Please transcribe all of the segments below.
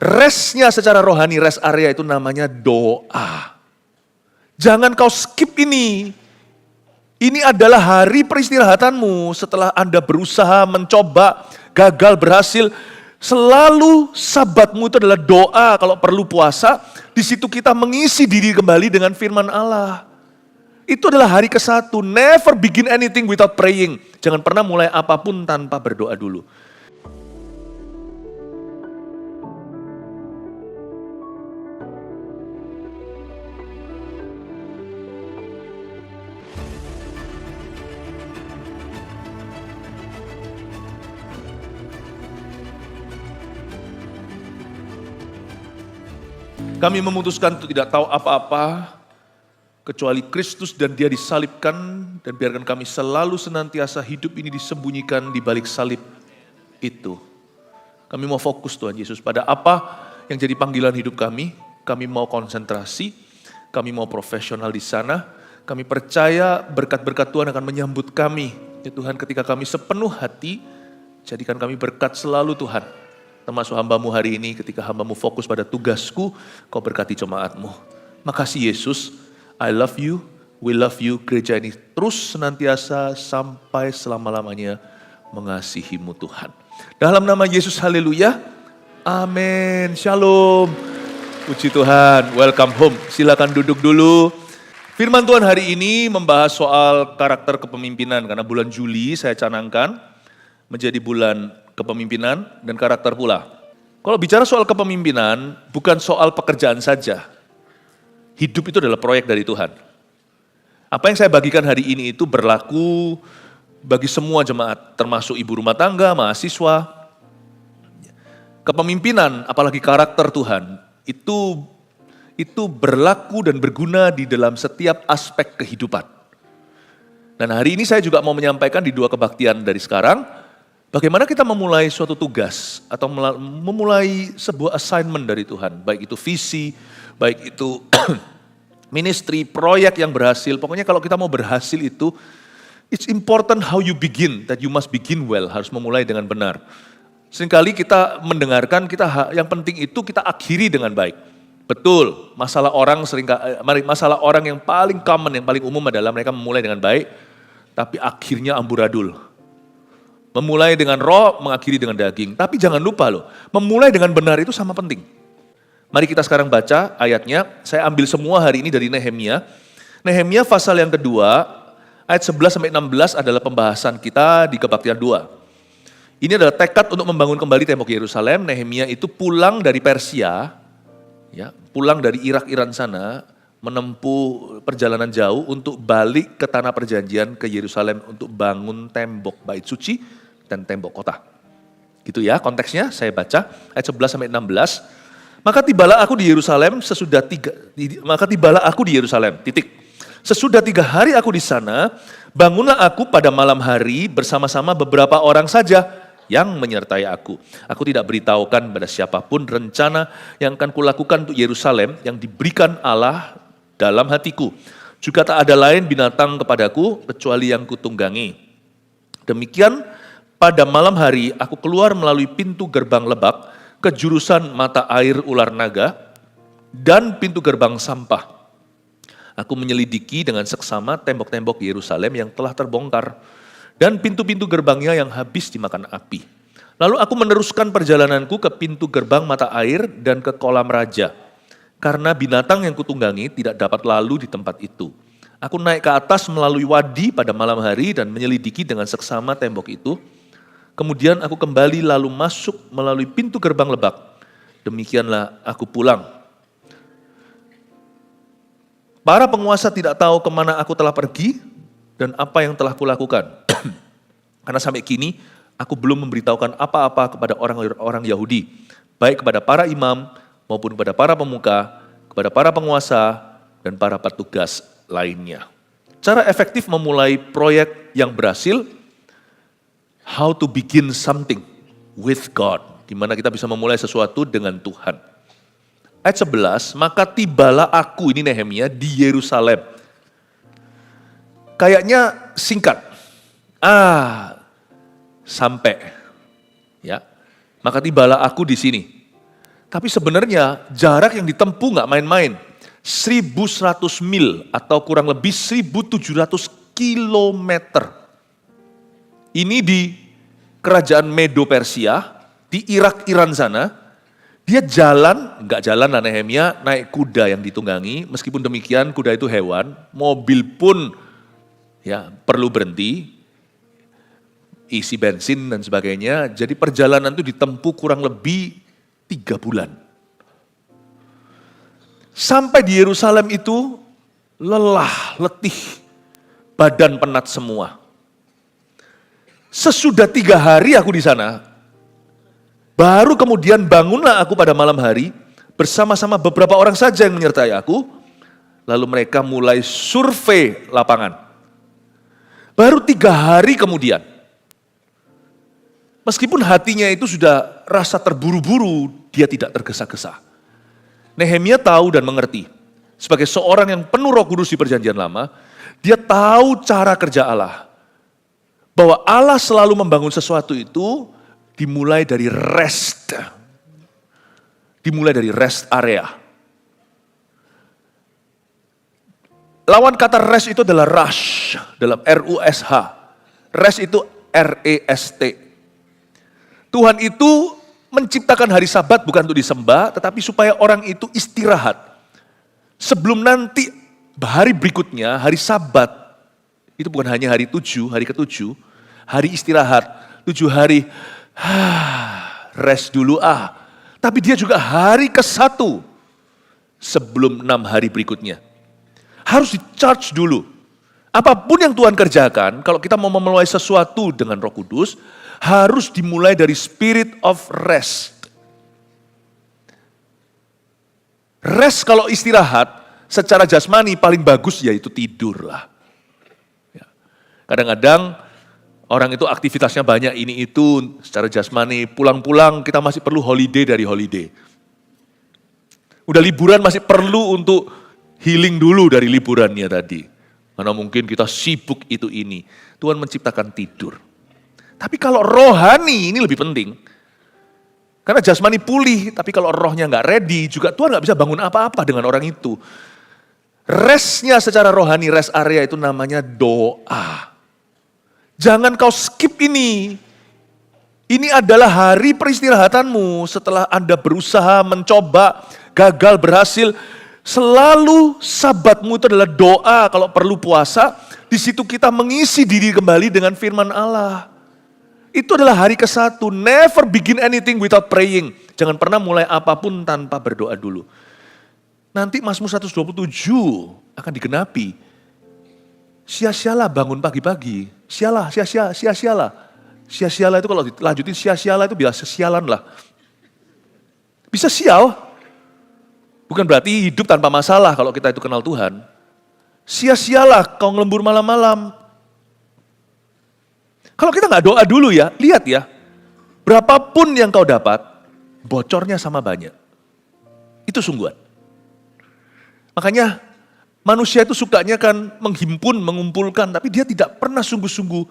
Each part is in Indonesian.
Restnya secara rohani, rest area itu namanya doa. Jangan kau skip ini. Ini adalah hari peristirahatanmu setelah Anda berusaha, mencoba, gagal, berhasil. Selalu sabatmu itu adalah doa, kalau perlu puasa. Di situ kita mengisi diri kembali dengan firman Allah. Itu adalah hari ke-1. Never begin anything without praying. Jangan pernah mulai apapun tanpa berdoa dulu. Kami memutuskan untuk tidak tahu apa-apa kecuali Kristus dan Dia disalibkan, dan biarkan kami selalu senantiasa hidup ini disembunyikan di balik salib itu. Kami mau fokus Tuhan Yesus pada apa yang jadi panggilan hidup kami. Kami mau konsentrasi, kami mau profesional di sana. Kami percaya berkat-berkat Tuhan akan menyambut kami. Ya Tuhan, ketika kami sepenuh hati, jadikan kami berkat selalu Tuhan. Termasuk hamba-Mu hari ini, ketika hamba-Mu fokus pada tugasku, Kau berkati jemaat-Mu. Makasih Yesus, I love you, we love you. Gereja ini terus senantiasa sampai selama-lamanya mengasihi-Mu Tuhan. Dalam nama Yesus, haleluya, amin, shalom. Puji Tuhan, welcome home. Silakan duduk dulu. Firman Tuhan hari ini membahas soal karakter kepemimpinan, karena bulan Juli saya canangkan menjadi bulan kepemimpinan dan karakter pula. Kalau bicara soal kepemimpinan, bukan soal pekerjaan saja. Hidup itu adalah proyek dari Tuhan. Apa yang saya bagikan hari ini itu berlaku bagi semua jemaat, termasuk ibu rumah tangga, mahasiswa. Kepemimpinan, apalagi karakter Tuhan, itu berlaku dan berguna di dalam setiap aspek kehidupan. Dan hari ini saya juga mau menyampaikan di 2 kebaktian dari sekarang, bagaimana kita memulai suatu tugas atau memulai sebuah assignment dari Tuhan. Baik itu visi, baik itu ministry, proyek yang berhasil. Pokoknya kalau kita mau berhasil itu, it's important how you begin, that you must begin well. Harus memulai dengan benar. Seringkali kita mendengarkan, yang penting itu kita akhiri dengan baik. Betul, masalah orang yang paling common, yang paling umum adalah mereka memulai dengan baik, tapi akhirnya amburadul. Memulai dengan roh, mengakhiri dengan daging. Tapi jangan lupa loh, memulai dengan benar itu sama penting. Mari kita sekarang baca ayatnya. Saya ambil semua hari ini dari Nehemia. Nehemia pasal yang kedua, ayat 11-16 adalah pembahasan kita di kebaktian 2. Ini adalah tekad untuk membangun kembali tembok Yerusalem. Nehemia itu pulang dari Persia, ya, pulang dari Irak, Iran sana, menempuh perjalanan jauh untuk balik ke tanah perjanjian ke Yerusalem untuk bangun tembok bait suci dan tembok kota. Gitu ya konteksnya, saya baca ayat 11-16. Maka tibalah aku di Yerusalem sesudah 3 hari aku di sana, bangunlah aku pada malam hari bersama-sama beberapa orang saja yang menyertai aku. Aku tidak beritahukan pada siapapun rencana yang akan kulakukan untuk Yerusalem yang diberikan Allah dalam hatiku. Juga tak ada lain binatang kepadaku kecuali yang kutunggangi. Demikian pada malam hari aku keluar melalui pintu gerbang lebak ke jurusan mata air ular naga dan pintu gerbang sampah. Aku menyelidiki dengan seksama tembok-tembok Yerusalem yang telah terbongkar dan pintu-pintu gerbangnya yang habis dimakan api. Lalu aku meneruskan perjalananku ke pintu gerbang mata air dan ke kolam raja. Karena binatang yang kutunggangi tidak dapat lalu di tempat itu. Aku naik ke atas melalui wadi pada malam hari dan menyelidiki dengan seksama tembok itu. Kemudian aku kembali lalu masuk melalui pintu gerbang lebak. Demikianlah aku pulang. Para penguasa tidak tahu kemana aku telah pergi dan apa yang telah kulakukan. Karena sampai kini aku belum memberitahukan apa-apa kepada orang-orang Yahudi. Baik kepada para imam maupun kepada para pemuka, kepada para penguasa dan para petugas lainnya. Cara efektif memulai proyek yang berhasil, how to begin something with God. Gimana kita bisa memulai sesuatu dengan Tuhan. Ayat 11, maka tibalah aku, ini Nehemia, di Yerusalem. Kayaknya singkat. Sampai. Ya. Maka tibalah aku di sini. Tapi sebenarnya jarak yang ditempuh nggak main-main. 1.100 mil atau kurang lebih 1.700 kilometer. Ini di kerajaan Medo Persia, di Irak, Iran sana. Dia nggak jalan lah Nehemia, naik kuda yang ditunggangi. Meskipun demikian kuda itu hewan, mobil pun ya perlu berhenti, isi bensin dan sebagainya. Jadi perjalanan itu ditempuh kurang lebih 3 bulan. Sampai di Yerusalem itu lelah, letih, badan penat semua. Sesudah 3 hari aku di sana, baru kemudian bangunlah aku pada malam hari bersama-sama beberapa orang saja yang menyertai aku. Lalu mereka mulai survei lapangan. Baru 3 hari kemudian, meskipun hatinya itu sudah rasa terburu-buru, dia tidak tergesa-gesa. Nehemia tahu dan mengerti, sebagai seorang yang penuh Roh Kudus di Perjanjian Lama, dia tahu cara kerja Allah. Bahwa Allah selalu membangun sesuatu itu dimulai dari rest. Dimulai dari rest area. Lawan kata rest itu adalah rush, dalam R-U-S-H. Rest itu R-E-S-T. Tuhan itu menciptakan hari Sabat bukan untuk disembah, tetapi supaya orang itu istirahat. Sebelum nanti hari berikutnya, hari Sabat, itu bukan hanya hari 7, hari ke-7, hari istirahat, 7 hari, rest dulu Tapi dia juga hari ke-1, sebelum 6 hari berikutnya. Harus di-charge dulu. Apapun yang Tuhan kerjakan, kalau kita mau memulai sesuatu dengan Roh Kudus, harus dimulai dari spirit of rest. Rest kalau istirahat, secara jasmani paling bagus yaitu tidur lah. Kadang-kadang orang itu aktivitasnya banyak ini itu secara jasmani, pulang-pulang kita masih perlu holiday dari holiday. Udah liburan masih perlu untuk healing dulu dari liburannya tadi. Karena mungkin kita sibuk itu ini. Tuhan menciptakan tidur. Tapi kalau rohani ini lebih penting. Karena jasmani pulih, tapi kalau rohnya nggak ready, juga Tuhan nggak bisa bangun apa-apa dengan orang itu. Restnya secara rohani, rest area itu namanya doa. Jangan kau skip ini. Ini adalah hari peristirahatanmu setelah Anda berusaha, mencoba, gagal, berhasil. Selalu sabatmu itu adalah doa, kalau perlu puasa. Di situ kita mengisi diri kembali dengan firman Allah. Itu adalah hari ke-1. Never begin anything without praying. Jangan pernah mulai apapun tanpa berdoa dulu. Nanti Mazmur 127 akan digenapi. Sia-sialah bangun pagi-pagi. Sia-sialah. Sia-sialah itu kalau dilanjutin sia-sialah itu biasa sialan lah. Bisa sial. Bukan berarti hidup tanpa masalah kalau kita itu kenal Tuhan. Sia-sialah kau ngelembur malam-malam. Kalau kita nggak doa dulu ya, lihat ya. Berapapun yang kau dapat, bocornya sama banyak. Itu sungguhan. Makanya manusia itu sukanya kan menghimpun, mengumpulkan, tapi dia tidak pernah sungguh-sungguh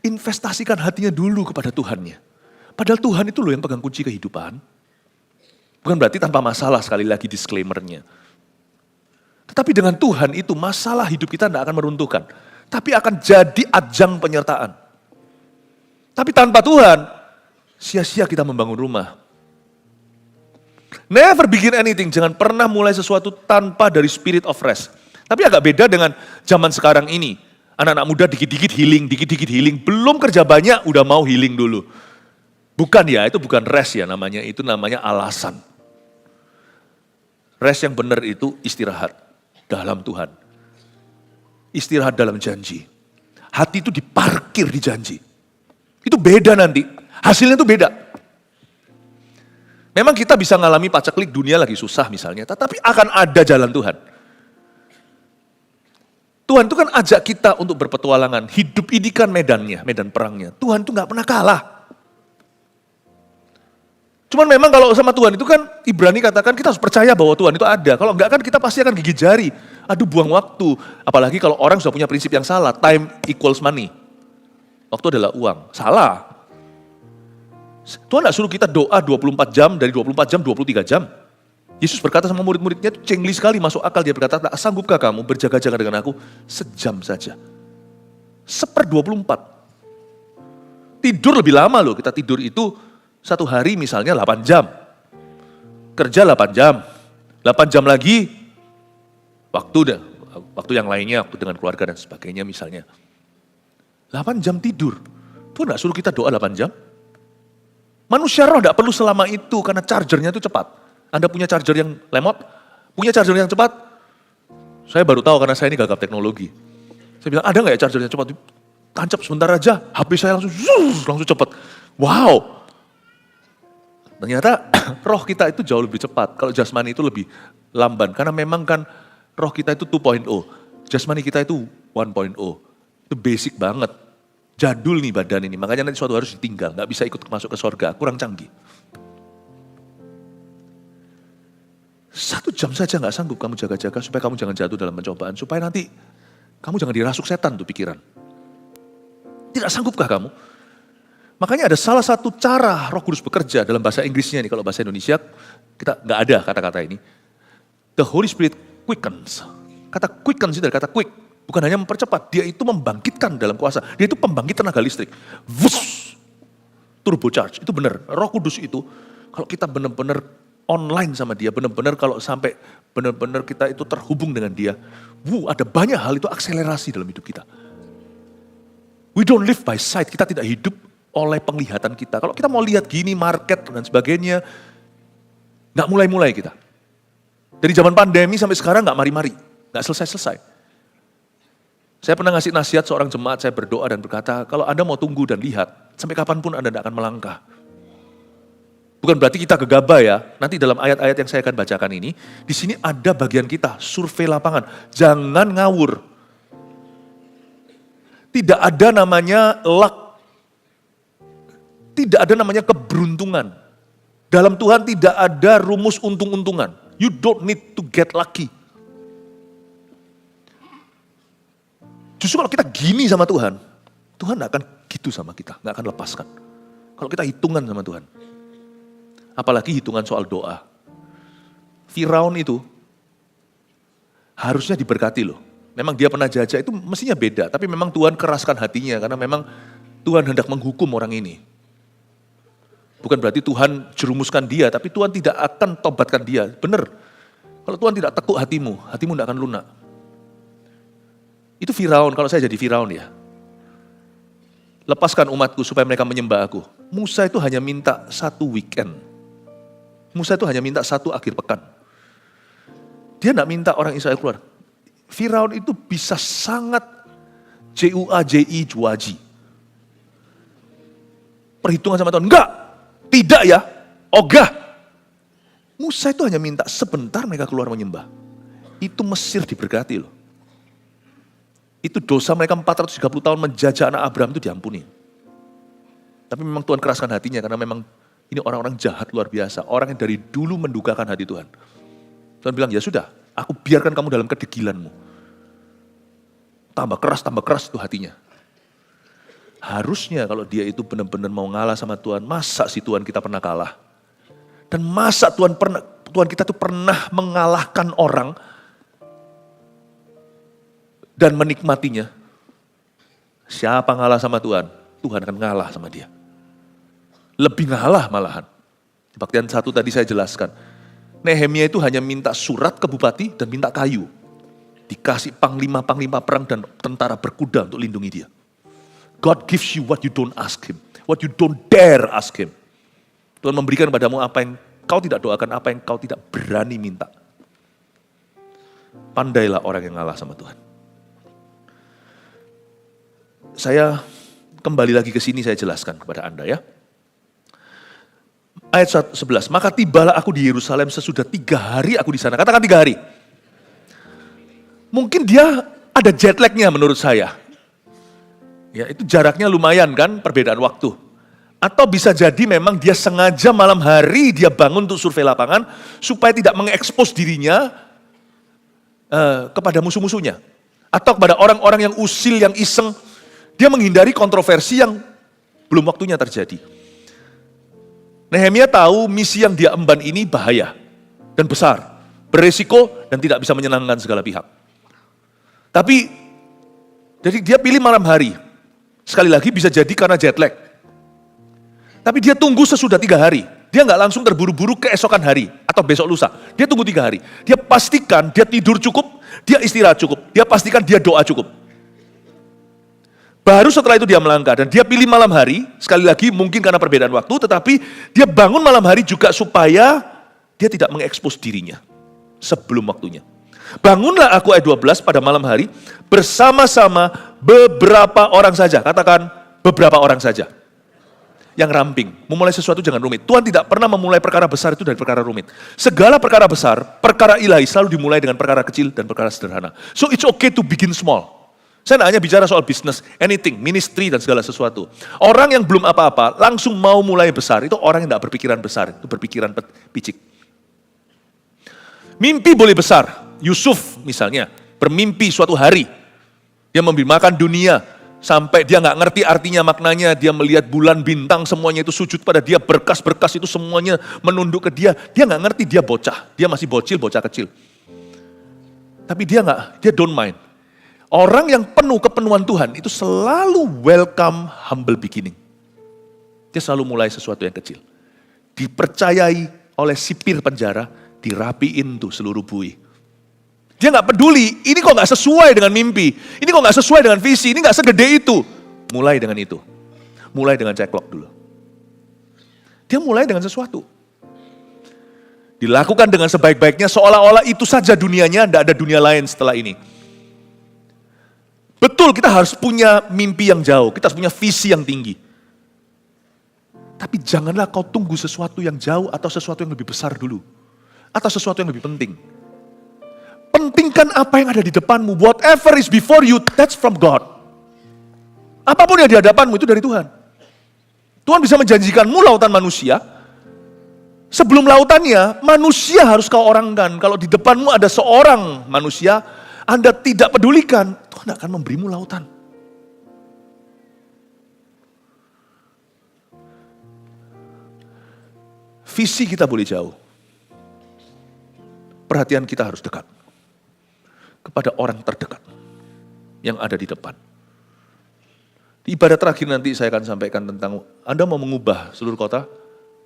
investasikan hatinya dulu kepada Tuhannya. Padahal Tuhan itu loh yang pegang kunci kehidupan. Bukan berarti tanpa masalah, sekali lagi disclaimer-nya. Tetapi dengan Tuhan itu masalah hidup kita tidak akan meruntuhkan. Tapi akan jadi ajang penyertaan. Tapi tanpa Tuhan, sia-sia kita membangun rumah. Never begin anything, jangan pernah mulai sesuatu tanpa dari spirit of rest. Tapi agak beda dengan zaman sekarang ini. Anak-anak muda dikit-dikit healing. Belum kerja banyak, udah mau healing dulu. Bukan ya, itu bukan rest ya namanya, itu namanya alasan. Rest yang benar itu istirahat dalam Tuhan. Istirahat dalam janji. Hati itu diparkir di janji. Itu beda nanti, hasilnya itu beda. Memang kita bisa ngalami paceklik dunia lagi susah misalnya, tetapi akan ada jalan Tuhan. Tuhan itu kan ajak kita untuk berpetualangan, hidup ini kan medannya, medan perangnya. Tuhan itu gak pernah kalah. Cuman memang kalau sama Tuhan itu kan Ibrani katakan kita harus percaya bahwa Tuhan itu ada. Kalau enggak kan kita pasti akan gigit jari. Aduh buang waktu. Apalagi kalau orang sudah punya prinsip yang salah, time equals money. Waktu adalah uang, salah. Tuhan gak suruh kita doa 24 jam, dari 24 jam 23 jam. Yesus berkata sama murid-muridnya, itu cengli sekali, masuk akal. Dia berkata, tak sanggupkah kamu berjaga-jaga dengan aku sejam saja. 1/24. Tidur lebih lama loh, kita tidur itu satu hari misalnya 8 jam. Kerja 8 jam. 8 jam lagi, waktu yang lainnya, waktu dengan keluarga dan sebagainya misalnya. 8 jam tidur. Tuhan gak suruh kita doa 8 jam. Manusia roh gak perlu selama itu, karena chargernya itu cepat. Anda punya charger yang lemot, punya charger yang cepat. Saya baru tahu karena saya ini gagap teknologi. Saya bilang, ada nggak ya charger yang cepat? Tancap sebentar aja, HP saya langsung cepat. Wow. Ternyata roh kita itu jauh lebih cepat. Kalau jasmani itu lebih lamban. Karena memang kan roh kita itu 2.0. Jasmani kita itu 1.0. Itu basic banget. Jadul nih badan ini. Makanya nanti suatu harus ditinggal. Nggak bisa ikut masuk ke sorga. Kurang canggih. 1 jam saja nggak sanggup kamu jaga-jaga supaya kamu jangan jatuh dalam pencobaan. Supaya nanti kamu jangan dirasuk setan tuh pikiran. Tidak sanggupkah kamu? Makanya ada salah satu cara Roh Kudus bekerja dalam bahasa Inggrisnya nih. Kalau bahasa Indonesia kita nggak ada kata-kata ini. The Holy Spirit quickens. Kata quickens itu dari kata quick. Bukan hanya mempercepat, dia itu membangkitkan dalam kuasa. Dia itu pembangkit tenaga listrik. Wush! Turbocharge, itu benar. Roh Kudus itu kalau kita benar-benar online sama dia, benar-benar kalau sampai benar-benar kita itu terhubung dengan dia, ada banyak hal itu akselerasi dalam hidup kita. We don't live by sight, kita tidak hidup oleh penglihatan kita. Kalau kita mau lihat gini, market dan sebagainya, nggak mulai-mulai kita. Dari zaman pandemi sampai sekarang nggak mari-mari, nggak selesai-selesai. Saya pernah ngasih nasihat seorang jemaat, saya berdoa dan berkata, kalau Anda mau tunggu dan lihat, sampai kapanpun Anda tidak akan melangkah. Bukan berarti kita gegabah ya, nanti dalam ayat-ayat yang saya akan bacakan ini, di sini ada bagian kita, survei lapangan. Jangan ngawur. Tidak ada namanya luck. Tidak ada namanya keberuntungan. Dalam Tuhan tidak ada rumus untung-untungan. You don't need to get lucky. Justru kalau kita gini sama Tuhan, Tuhan gak akan gitu sama kita, gak akan lepaskan. Kalau kita hitungan sama Tuhan. Apalagi hitungan soal doa. Firaun itu harusnya diberkati loh. Memang dia pernah jajah itu mestinya beda. Tapi memang Tuhan keraskan hatinya karena memang Tuhan hendak menghukum orang ini. Bukan berarti Tuhan jerumuskan dia, tapi Tuhan tidak akan tobatkan dia. Benar. Kalau Tuhan tidak tekuk hatimu tidak akan lunak. Itu Firaun, kalau saya jadi Firaun ya. Lepaskan umatku supaya mereka menyembah aku. Musa itu hanya minta 1 weekend. Musa itu hanya minta 1 akhir pekan. Dia tidak minta orang Israel keluar. Firaun itu bisa sangat juaji. Perhitungan sama Tuhan, enggak, tidak ya, ogah. Musa itu hanya minta sebentar mereka keluar menyembah. Itu Mesir diberkati loh. Itu dosa mereka 430 tahun menjajah anak Abraham itu diampuni. Tapi memang Tuhan keraskan hatinya karena memang ini orang-orang jahat luar biasa. Orang yang dari dulu mendukakan hati Tuhan. Tuhan bilang, ya sudah, aku biarkan kamu dalam kedegilanmu. Tambah keras itu hatinya. Harusnya kalau dia itu benar-benar mau ngalah sama Tuhan, masa sih Tuhan kita pernah kalah? Dan masa Tuhan kita tuh pernah mengalahkan orang dan menikmatinya? Siapa ngalah sama Tuhan? Tuhan akan ngalah sama dia. Lebih ngalah malahan. Di Kebaktian 1 tadi saya jelaskan. Nehemia itu hanya minta surat ke bupati dan minta kayu. Dikasih panglima-panglima perang dan tentara berkuda untuk lindungi dia. God gives you what you don't ask him. What you don't dare ask him. Tuhan memberikan padamu apa yang kau tidak doakan, apa yang kau tidak berani minta. Pandailah orang yang ngalah sama Tuhan. Saya kembali lagi ke sini, saya jelaskan kepada Anda ya. Ayat 11, maka tibalah aku di Yerusalem sesudah 3 hari aku di sana. Katakan 3 hari. Mungkin dia ada jet lag-nya menurut saya. Ya, itu jaraknya lumayan kan, perbedaan waktu. Atau bisa jadi memang dia sengaja malam hari dia bangun untuk survei lapangan supaya tidak mengekspos dirinya kepada musuh-musuhnya. Atau kepada orang-orang yang usil, yang iseng. Dia menghindari kontroversi yang belum waktunya terjadi. Nehemia tahu misi yang dia emban ini bahaya dan besar, beresiko dan tidak bisa menyenangkan segala pihak. Tapi jadi dia pilih malam hari. Sekali lagi bisa jadi karena jet lag. Tapi dia tunggu sesudah 3 hari. Dia nggak langsung terburu-buru keesokan hari atau besok lusa. Dia tunggu 3 hari. Dia pastikan dia tidur cukup, dia istirahat cukup. Dia pastikan dia doa cukup. Baru setelah itu dia melangkah dan dia pilih malam hari. Sekali lagi mungkin karena perbedaan waktu, tetapi dia bangun malam hari juga supaya dia tidak mengekspos dirinya sebelum waktunya. Bangunlah aku ayat 12 pada malam hari bersama-sama beberapa orang saja. Katakan beberapa orang saja. Yang ramping, memulai sesuatu jangan rumit. Tuhan tidak pernah memulai perkara besar itu dari perkara rumit. Segala perkara besar, perkara ilahi selalu dimulai dengan perkara kecil dan perkara sederhana. So it's okay to begin small. Saya tidak hanya bicara soal bisnis, anything, ministry dan segala sesuatu. Orang yang belum apa-apa langsung mau mulai besar, itu orang yang tidak berpikiran besar, itu berpikiran picik. Mimpi boleh besar. Yusuf misalnya, bermimpi suatu hari. Dia memberi makan dunia, sampai dia nggak ngerti artinya maknanya, dia melihat bulan, bintang, semuanya itu sujud pada dia, berkas-berkas itu semuanya menunduk ke dia. Dia nggak ngerti, dia bocah, dia masih bocil, bocah kecil. Tapi dia don't mind. Orang yang penuh kepenuhan Tuhan itu selalu welcome humble beginning. Dia selalu mulai sesuatu yang kecil. Dipercayai oleh sipir penjara, dirapiin tuh seluruh bui. Dia nggak peduli, ini kok nggak sesuai dengan mimpi, ini kok nggak sesuai dengan visi, ini nggak segede itu. Mulai dengan itu, mulai dengan ceklok dulu. Dia mulai dengan sesuatu. Dilakukan dengan sebaik-baiknya, seolah-olah itu saja dunianya, tidak ada dunia lain setelah ini. Betul, kita harus punya mimpi yang jauh, kita harus punya visi yang tinggi. Tapi janganlah kau tunggu sesuatu yang jauh atau sesuatu yang lebih besar dulu. Atau sesuatu yang lebih penting. Pentingkan apa yang ada di depanmu. Whatever is before you, that's from God. Apapun yang di hadapanmu itu dari Tuhan. Tuhan bisa menjanjikanmu lautan manusia. Sebelum lautannya, manusia harus kau orangkan. Kalau di depanmu ada seorang manusia, Anda tidak pedulikan, Tuhan akan memberimu lautan. Visi kita boleh jauh. Perhatian kita harus dekat. Kepada orang terdekat yang ada di depan. Di ibadah terakhir nanti saya akan sampaikan tentang Anda mau mengubah seluruh kota,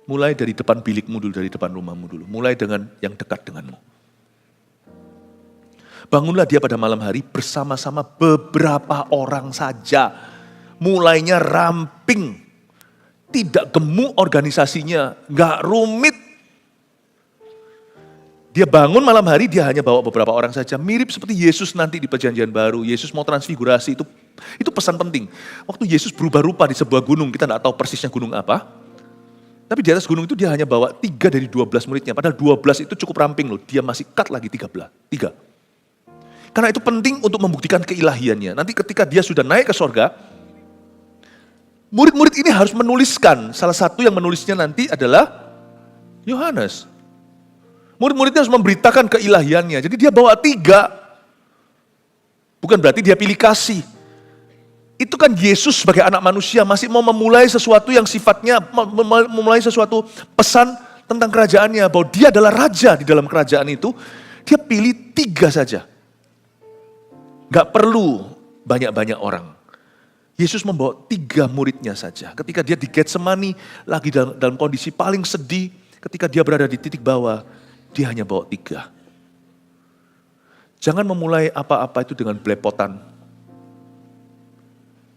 mulai dari depan bilikmu dulu, dari depan rumahmu dulu. Mulai dengan yang dekat denganmu. Bangunlah dia pada malam hari bersama-sama beberapa orang saja. Mulainya ramping. Tidak gemuk organisasinya, gak rumit. Dia bangun malam hari, dia hanya bawa beberapa orang saja. Mirip seperti Yesus nanti di perjanjian baru. Yesus mau transfigurasi, itu pesan penting. Waktu Yesus berubah rupa di sebuah gunung, kita tidak tahu persisnya gunung apa. Tapi di atas gunung itu dia hanya bawa 3 dari 12 muridnya. Padahal 12 itu cukup ramping loh, dia masih cut lagi 3. Karena itu penting untuk membuktikan keilahiannya. Nanti ketika dia sudah naik ke sorga, murid-murid ini harus menuliskan. Salah satu yang menulisnya nanti adalah Yohanes. Murid-muridnya harus memberitakan keilahiannya. Jadi dia bawa 3. Bukan berarti dia pilih kasih. Itu kan Yesus sebagai anak manusia masih mau memulai sesuatu yang sifatnya, memulai sesuatu pesan tentang kerajaannya. Bahwa dia adalah raja di dalam kerajaan itu. Dia pilih 3 saja. Gak perlu banyak-banyak orang. Yesus membawa 3 muridnya saja. Ketika dia di Getsemani, lagi dalam kondisi paling sedih. Ketika dia berada di titik bawah. Dia hanya bawa 3. Jangan memulai apa-apa itu dengan belepotan.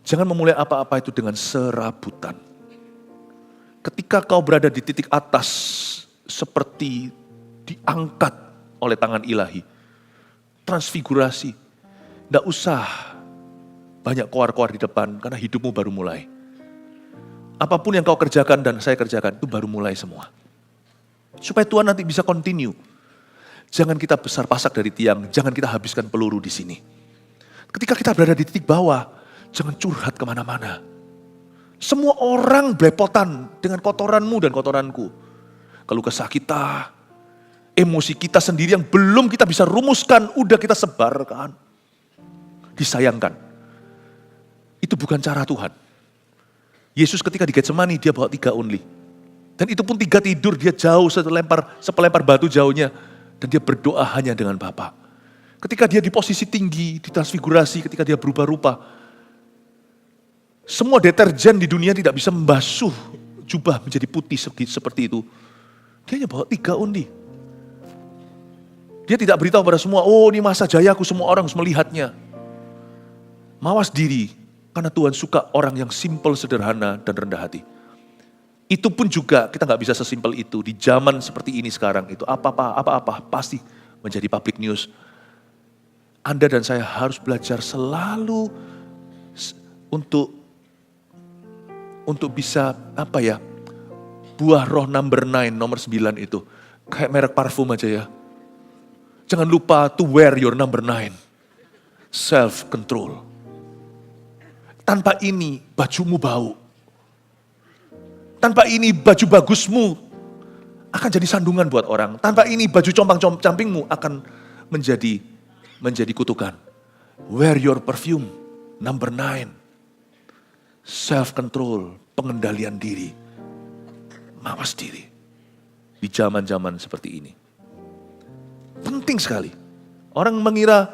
Jangan memulai apa-apa itu dengan serabutan. Ketika kau berada di titik atas, seperti diangkat oleh tangan ilahi. Transfigurasi. Tidak usah banyak koar-koar di depan, karena hidupmu baru mulai. Apapun yang kau kerjakan dan saya kerjakan, itu baru mulai semua. Supaya Tuhan nanti bisa continue. Jangan kita besar pasak dari tiang, jangan kita habiskan peluru di sini. Ketika kita berada di titik bawah, jangan curhat kemana-mana. Semua orang belepotan dengan kotoranmu dan kotoranku. Kalau kesah kita, emosi kita sendiri yang belum kita bisa rumuskan, udah kita sebarkan. Disayangkan. Itu bukan cara Tuhan. Yesus ketika di Getsemani, dia bawa 3 only. Dan itu pun 3 tidur, dia jauh sepelempar batu jauhnya. Dan dia berdoa hanya dengan Bapa. Ketika dia di posisi tinggi, ditransfigurasi, ketika dia berubah rupa. Semua deterjen di dunia tidak bisa membasuh jubah menjadi putih seperti itu. Dia hanya bawa 3 undi. Dia tidak beritahu pada semua, oh ini masa jayaku, semua orang harus melihatnya. Mawas diri, karena Tuhan suka orang yang simple, sederhana, dan rendah hati. Itu pun juga kita nggak bisa sesimpel itu. Di zaman seperti ini sekarang itu apa-apa pasti menjadi public news. Anda dan saya harus belajar selalu untuk bisa buah roh number 9, nomor 9 itu. Kayak merek parfum aja ya. Jangan lupa to wear your number 9. Self-control. Tanpa ini bajumu bau. Tanpa ini baju bagusmu akan jadi sandungan buat orang. Tanpa ini baju compang-campingmu akan menjadi kutukan. Wear your perfume, number 9. Self-control, pengendalian diri. Mawas diri. Di zaman-zaman seperti ini. Penting sekali. Orang mengira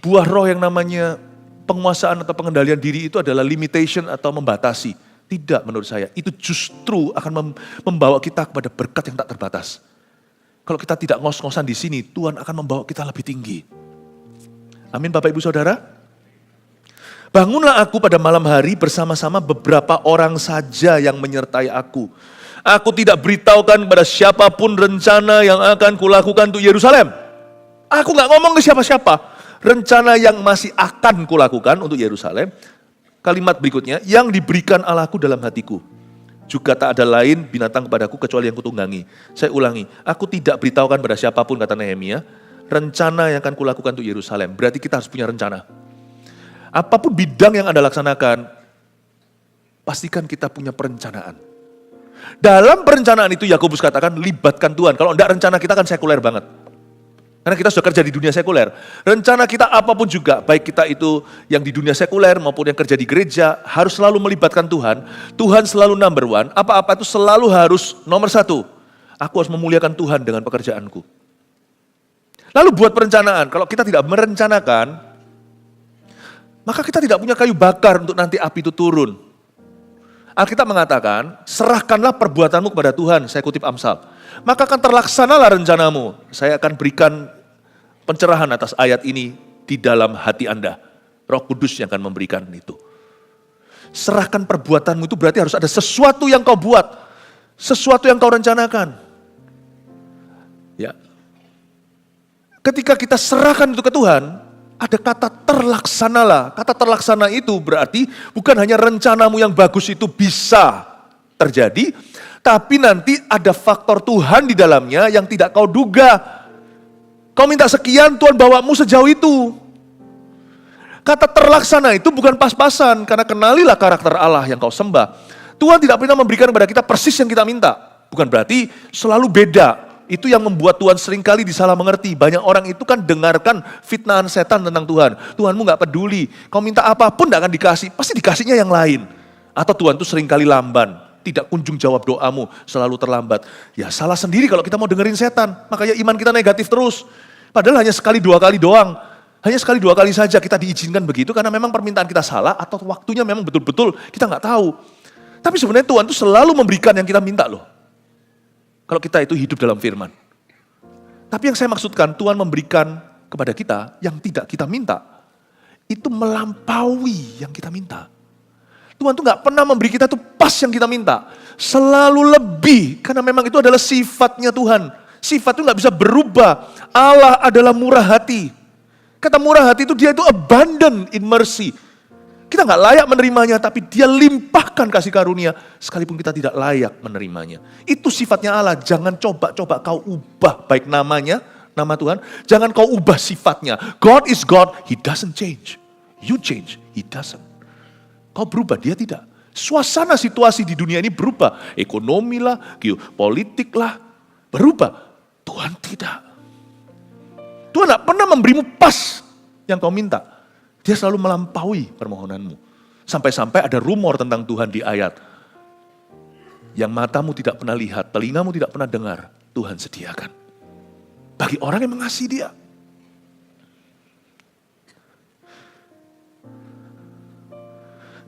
buah roh yang namanya penguasaan atau pengendalian diri itu adalah limitation atau membatasi. Tidak menurut saya, itu justru akan membawa kita kepada berkat yang tak terbatas. Kalau kita tidak ngos-ngosan di sini, Tuhan akan membawa kita lebih tinggi. Amin Bapak Ibu Saudara. Bangunlah aku pada malam hari bersama-sama beberapa orang saja yang menyertai aku. Aku tidak beritahukan kepada siapapun rencana yang akan kulakukan untuk Yerusalem. Aku gak ngomong ke siapa-siapa. Rencana yang masih akan kulakukan untuk Yerusalem. Kalimat berikutnya, yang diberikan Allahku dalam hatiku. Juga tak ada lain binatang kepadaku kecuali yang kutunggangi. Saya ulangi, aku tidak beritahukan pada siapapun, kata Nehemia, rencana yang akan kulakukan untuk Yerusalem. Berarti kita harus punya rencana. Apapun bidang yang Anda laksanakan, pastikan kita punya perencanaan. Dalam perencanaan itu Yakobus katakan, libatkan Tuhan. Kalau enggak rencana kita kan sekuler banget. Karena kita sudah kerja di dunia sekuler. Rencana kita apapun juga, baik kita itu yang di dunia sekuler maupun yang kerja di gereja, harus selalu melibatkan Tuhan. Tuhan selalu number 1, apa-apa itu selalu harus nomor 1. Aku harus memuliakan Tuhan dengan pekerjaanku. Lalu buat perencanaan, kalau kita tidak merencanakan, maka kita tidak punya kayu bakar untuk nanti api itu turun. Alkitab mengatakan, serahkanlah perbuatanmu kepada Tuhan, saya kutip Amsal. Maka akan terlaksanalah rencanamu. Saya akan berikan pencerahan atas ayat ini di dalam hati Anda. Roh Kudus yang akan memberikan itu. Serahkan perbuatanmu itu berarti harus ada sesuatu yang kau buat. Sesuatu yang kau rencanakan. Ya. Ketika kita serahkan itu ke Tuhan, ada kata terlaksanalah. Kata terlaksana itu berarti bukan hanya rencanamu yang bagus itu bisa terjadi, tapi nanti ada faktor Tuhan di dalamnya yang tidak kau duga. Kau minta sekian, Tuhan bawamu sejauh itu. Kata terlaksana itu bukan pas-pasan, karena kenalilah karakter Allah yang kau sembah. Tuhan tidak pernah memberikan kepada kita persis yang kita minta. Bukan berarti selalu beda. Itu yang membuat Tuhan seringkali disalah mengerti. Banyak orang itu kan dengarkan fitnahan setan tentang Tuhan. Tuhanmu gak peduli. Kau minta apapun gak akan dikasih. Pasti dikasihnya yang lain. Atau Tuhan itu seringkali lamban. Tidak kunjung jawab doamu. Selalu terlambat. Ya salah sendiri kalau kita mau dengerin setan. Makanya iman kita negatif terus. Padahal hanya sekali 2 kali doang. Hanya sekali 2 kali saja kita diizinkan begitu. Karena memang permintaan kita salah. Atau waktunya memang betul-betul kita gak tahu. Tapi sebenarnya Tuhan itu selalu memberikan yang kita minta loh. Kalau kita itu hidup dalam firman. Tapi yang saya maksudkan, Tuhan memberikan kepada kita yang tidak kita minta. Itu melampaui yang kita minta. Tuhan tuh gak pernah memberi kita tuh pas yang kita minta. Selalu lebih, karena memang itu adalah sifatnya Tuhan. Sifat itu gak bisa berubah. Allah adalah murah hati. Kata murah hati itu dia itu abundant in mercy. Kita gak layak menerimanya, tapi dia limpahkan kasih karunia, sekalipun kita tidak layak menerimanya. Itu sifatnya Allah, jangan coba-coba kau ubah baik namanya, nama Tuhan, jangan kau ubah sifatnya. God is God, He doesn't change. You change, He doesn't. Kau berubah, dia tidak. Suasana situasi di dunia ini berubah, ekonomi lah, geopolitik lah, berubah. Tuhan tidak. Tuhan gak pernah memberimu pas yang kau minta. Dia selalu melampaui permohonanmu. Sampai-sampai ada rumor tentang Tuhan di ayat. Yang matamu tidak pernah lihat, telingamu tidak pernah dengar, Tuhan sediakan. Bagi orang yang mengasihi Dia.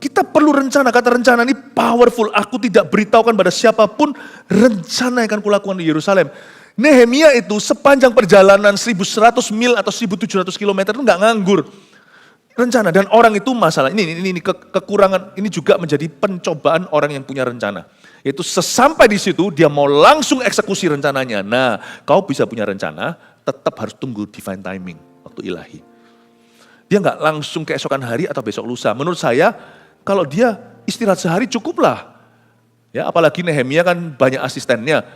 Kita perlu rencana, kata rencana ini powerful. Aku tidak beritahukan pada siapapun rencana yang akan kulakukan di Yerusalem. Nehemia itu sepanjang perjalanan 1100 mil atau 1700 kilometer itu nggak nganggur. Rencana, dan orang itu masalah, ini kekurangan, ini juga menjadi pencobaan orang yang punya rencana. Yaitu sesampai di situ dia mau langsung eksekusi rencananya. Nah, kau bisa punya rencana, tetap harus tunggu divine timing, waktu ilahi. Dia nggak langsung keesokan hari atau besok lusa. Menurut saya, kalau dia istirahat sehari cukuplah. Ya, apalagi Nehemia kan banyak asistennya.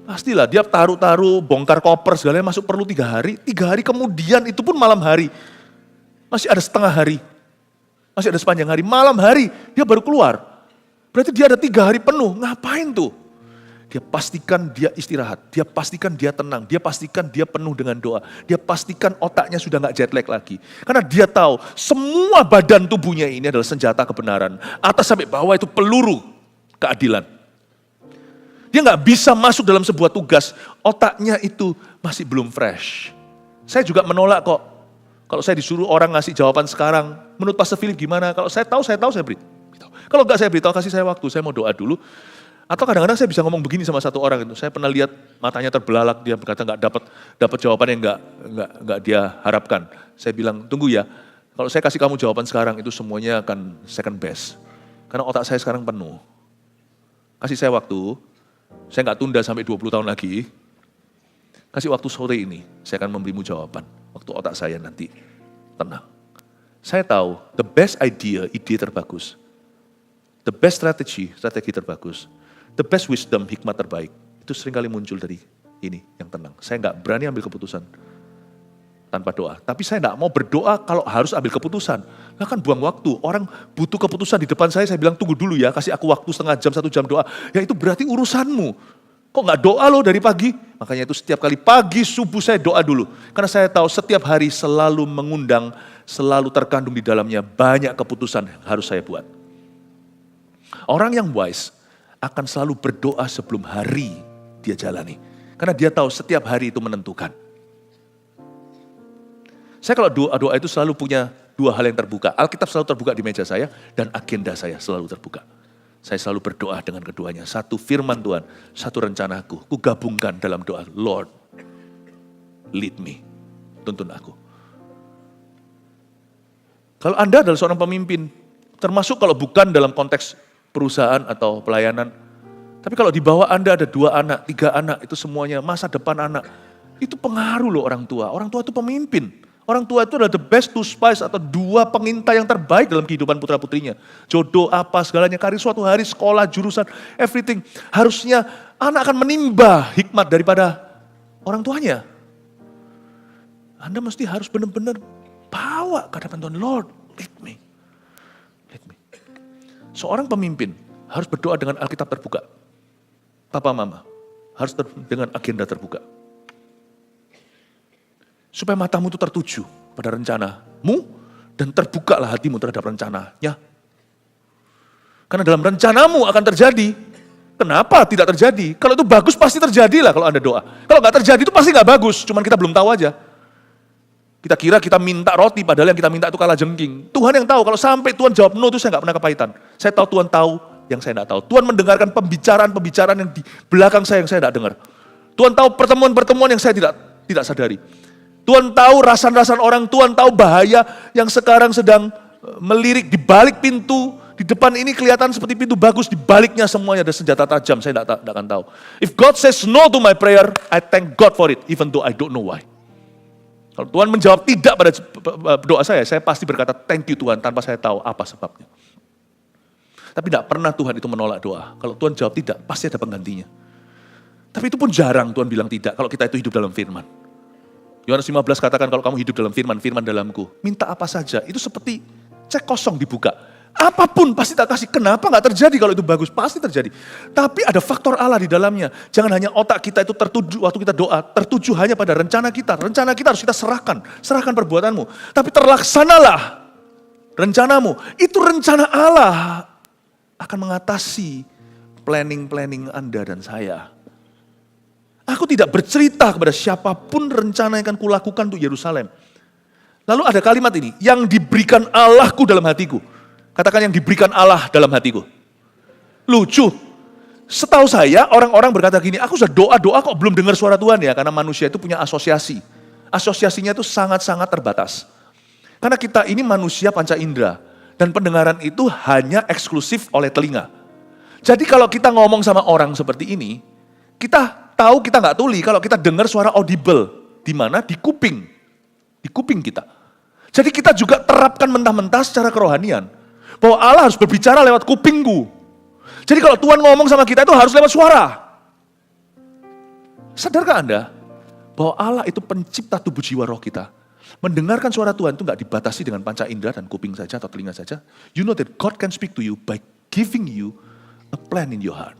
Pastilah dia taruh-taruh, bongkar koper segalanya masuk perlu 3 hari. 3 hari kemudian itu pun malam hari. Masih ada setengah hari. Masih ada sepanjang hari. Malam hari dia baru keluar. Berarti dia ada 3 hari penuh. Ngapain tuh? Dia pastikan dia istirahat. Dia pastikan dia tenang. Dia pastikan dia penuh dengan doa. Dia pastikan otaknya sudah gak jet lag lagi. Karena dia tahu semua badan tubuhnya ini adalah senjata kebenaran. Atas sampai bawah itu peluru keadilan. Dia gak bisa masuk dalam sebuah tugas. Otaknya itu masih belum fresh. Saya juga menolak kok. Kalau saya disuruh orang ngasih jawaban sekarang. Menurut Pastor Philip gimana? Kalau saya tahu saya beritahu. Kalau enggak saya beritahu, kasih saya waktu. Saya mau doa dulu. Atau kadang-kadang saya bisa ngomong begini sama satu orang itu. Saya pernah lihat matanya terbelalak, dia berkata nggak dapat jawaban yang nggak dia harapkan. Saya bilang tunggu ya. Kalau saya kasih kamu jawaban sekarang itu semuanya akan second best. Karena otak saya sekarang penuh. Kasih saya waktu. Saya nggak tunda sampai 20 tahun lagi. Kasih waktu sore ini, saya akan memberimu jawaban. Waktu otak saya nanti tenang. Saya tahu the best idea, ide terbagus. The best strategy, strategi terbagus. The best wisdom, hikmat terbaik, itu seringkali muncul dari ini, yang tenang. Saya nggak berani ambil keputusan tanpa doa. Tapi saya nggak mau berdoa kalau harus ambil keputusan. Nah kan buang waktu, orang butuh keputusan di depan saya bilang tunggu dulu ya, kasih aku waktu setengah jam, 1 jam doa. Ya itu berarti urusanmu. Kok nggak doa loh dari pagi? Makanya itu setiap kali pagi, subuh saya doa dulu. Karena saya tahu setiap hari selalu mengundang, selalu terkandung di dalamnya banyak keputusan yang harus saya buat. Orang yang wise akan selalu berdoa sebelum hari dia jalani. Karena dia tahu setiap hari itu menentukan. Saya kalau doa itu selalu punya 2 hal yang terbuka. Alkitab selalu terbuka di meja saya dan agenda saya selalu terbuka. Saya selalu berdoa dengan keduanya. 1 firman Tuhan, 1 rencanaku. Ku gabungkan dalam doa, Lord, lead me. Tuntun aku. Kalau Anda adalah seorang pemimpin, termasuk kalau bukan dalam konteks perusahaan atau pelayanan. Tapi kalau di bawah Anda ada 2 anak, 3 anak, itu semuanya masa depan anak. Itu pengaruh loh orang tua. Orang tua itu pemimpin. Orang tua itu adalah the best 2 spies atau 2 pengintai yang terbaik dalam kehidupan putra-putrinya. Jodoh apa segalanya, karir suatu hari, sekolah, jurusan, everything. Harusnya anak akan menimba hikmat daripada orang tuanya. Anda mesti harus benar-benar bawa ke hadapan Tuhan. Lord, lead me. Lead me. Seorang pemimpin harus berdoa dengan Alkitab terbuka. Papa mama harus dengan agenda terbuka. Supaya matamu itu tertuju pada rencanamu dan terbukalah hatimu terhadap rencananya. Karena dalam rencanamu akan terjadi. Kenapa tidak terjadi? Kalau itu bagus pasti terjadilah kalau Anda doa. Kalau nggak terjadi itu pasti nggak bagus, cuman kita belum tahu aja. Kita kira kita minta roti, padahal yang kita minta itu kalajengking. Tuhan yang tahu, kalau sampai Tuhan jawab no itu saya nggak pernah kepahitan. Saya tahu Tuhan tahu yang saya nggak tahu. Tuhan mendengarkan pembicaraan yang di belakang saya yang saya nggak dengar. Tuhan tahu pertemuan-pertemuan yang saya tidak sadari. Tuhan tahu rasan-rasan orang, Tuhan tahu bahaya yang sekarang sedang melirik di balik pintu. Di depan ini kelihatan seperti pintu bagus, di baliknya semuanya ada senjata tajam, saya tidak akan tahu. If God says no to my prayer, I thank God for it, even though I don't know why. Kalau Tuhan menjawab tidak pada doa saya pasti berkata thank you Tuhan tanpa saya tahu apa sebabnya. Tapi tidak pernah Tuhan itu menolak doa. Kalau Tuhan jawab tidak, pasti ada penggantinya. Tapi itu pun jarang Tuhan bilang tidak kalau kita itu hidup dalam firman. Yohanes 15 katakan kalau kamu hidup dalam firman, firman dalamku. Minta apa saja, itu seperti cek kosong dibuka. Apapun pasti tak kasih. Kenapa gak terjadi kalau itu bagus? Pasti terjadi. Tapi ada faktor Allah di dalamnya. Jangan hanya otak kita itu tertuju waktu kita doa. Tertuju hanya pada rencana kita. Rencana kita harus kita serahkan. Serahkan perbuatanmu. Tapi terlaksanalah rencanamu. Itu rencana Allah akan mengatasi planning Anda dan saya. Aku tidak bercerita kepada siapapun rencana yang akan kulakukan untuk Yerusalem. Lalu ada kalimat ini, yang diberikan Allahku dalam hatiku. Katakan yang diberikan Allah dalam hatiku. Lucu. Setahu saya orang-orang berkata gini, aku sudah doa-doa kok belum dengar suara Tuhan ya. Karena manusia itu punya asosiasi. Asosiasinya itu sangat-sangat terbatas. Karena kita ini manusia panca indera. Dan pendengaran itu hanya eksklusif oleh telinga. Jadi kalau kita ngomong sama orang seperti ini, kita tahu kita nggak tuli kalau kita dengar suara audible. Di mana? Di kuping. Di kuping kita. Jadi kita juga terapkan mentah-mentah secara kerohanian. Bahwa Allah harus berbicara lewat kupingku. Jadi kalau Tuhan ngomong sama kita itu harus lewat suara. Sadarkah Anda? Bahwa Allah itu pencipta tubuh jiwa roh kita. Mendengarkan suara Tuhan itu nggak dibatasi dengan panca indera dan kuping saja atau telinga saja. You know that God can speak to you by giving you a plan in your heart.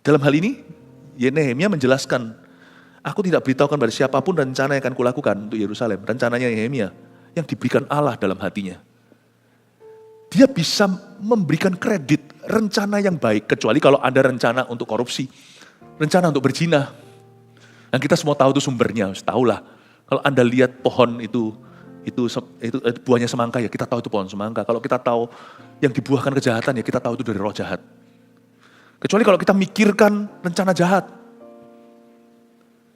Dalam hal ini, Nehemia menjelaskan, aku tidak beritahukan pada siapapun rencana yang akan kulakukan untuk Yerusalem. Rencananya Nehemia yang diberikan Allah dalam hatinya. Dia bisa memberikan kredit rencana yang baik, kecuali kalau ada rencana untuk korupsi, rencana untuk berzina. Dan kita semua tahu itu sumbernya, tahulah. Kalau Anda lihat pohon itu buahnya semangka, ya kita tahu itu pohon semangka. Kalau kita tahu yang dibuahkan kejahatan, ya kita tahu itu dari roh jahat. Kecuali kalau kita mikirkan rencana jahat.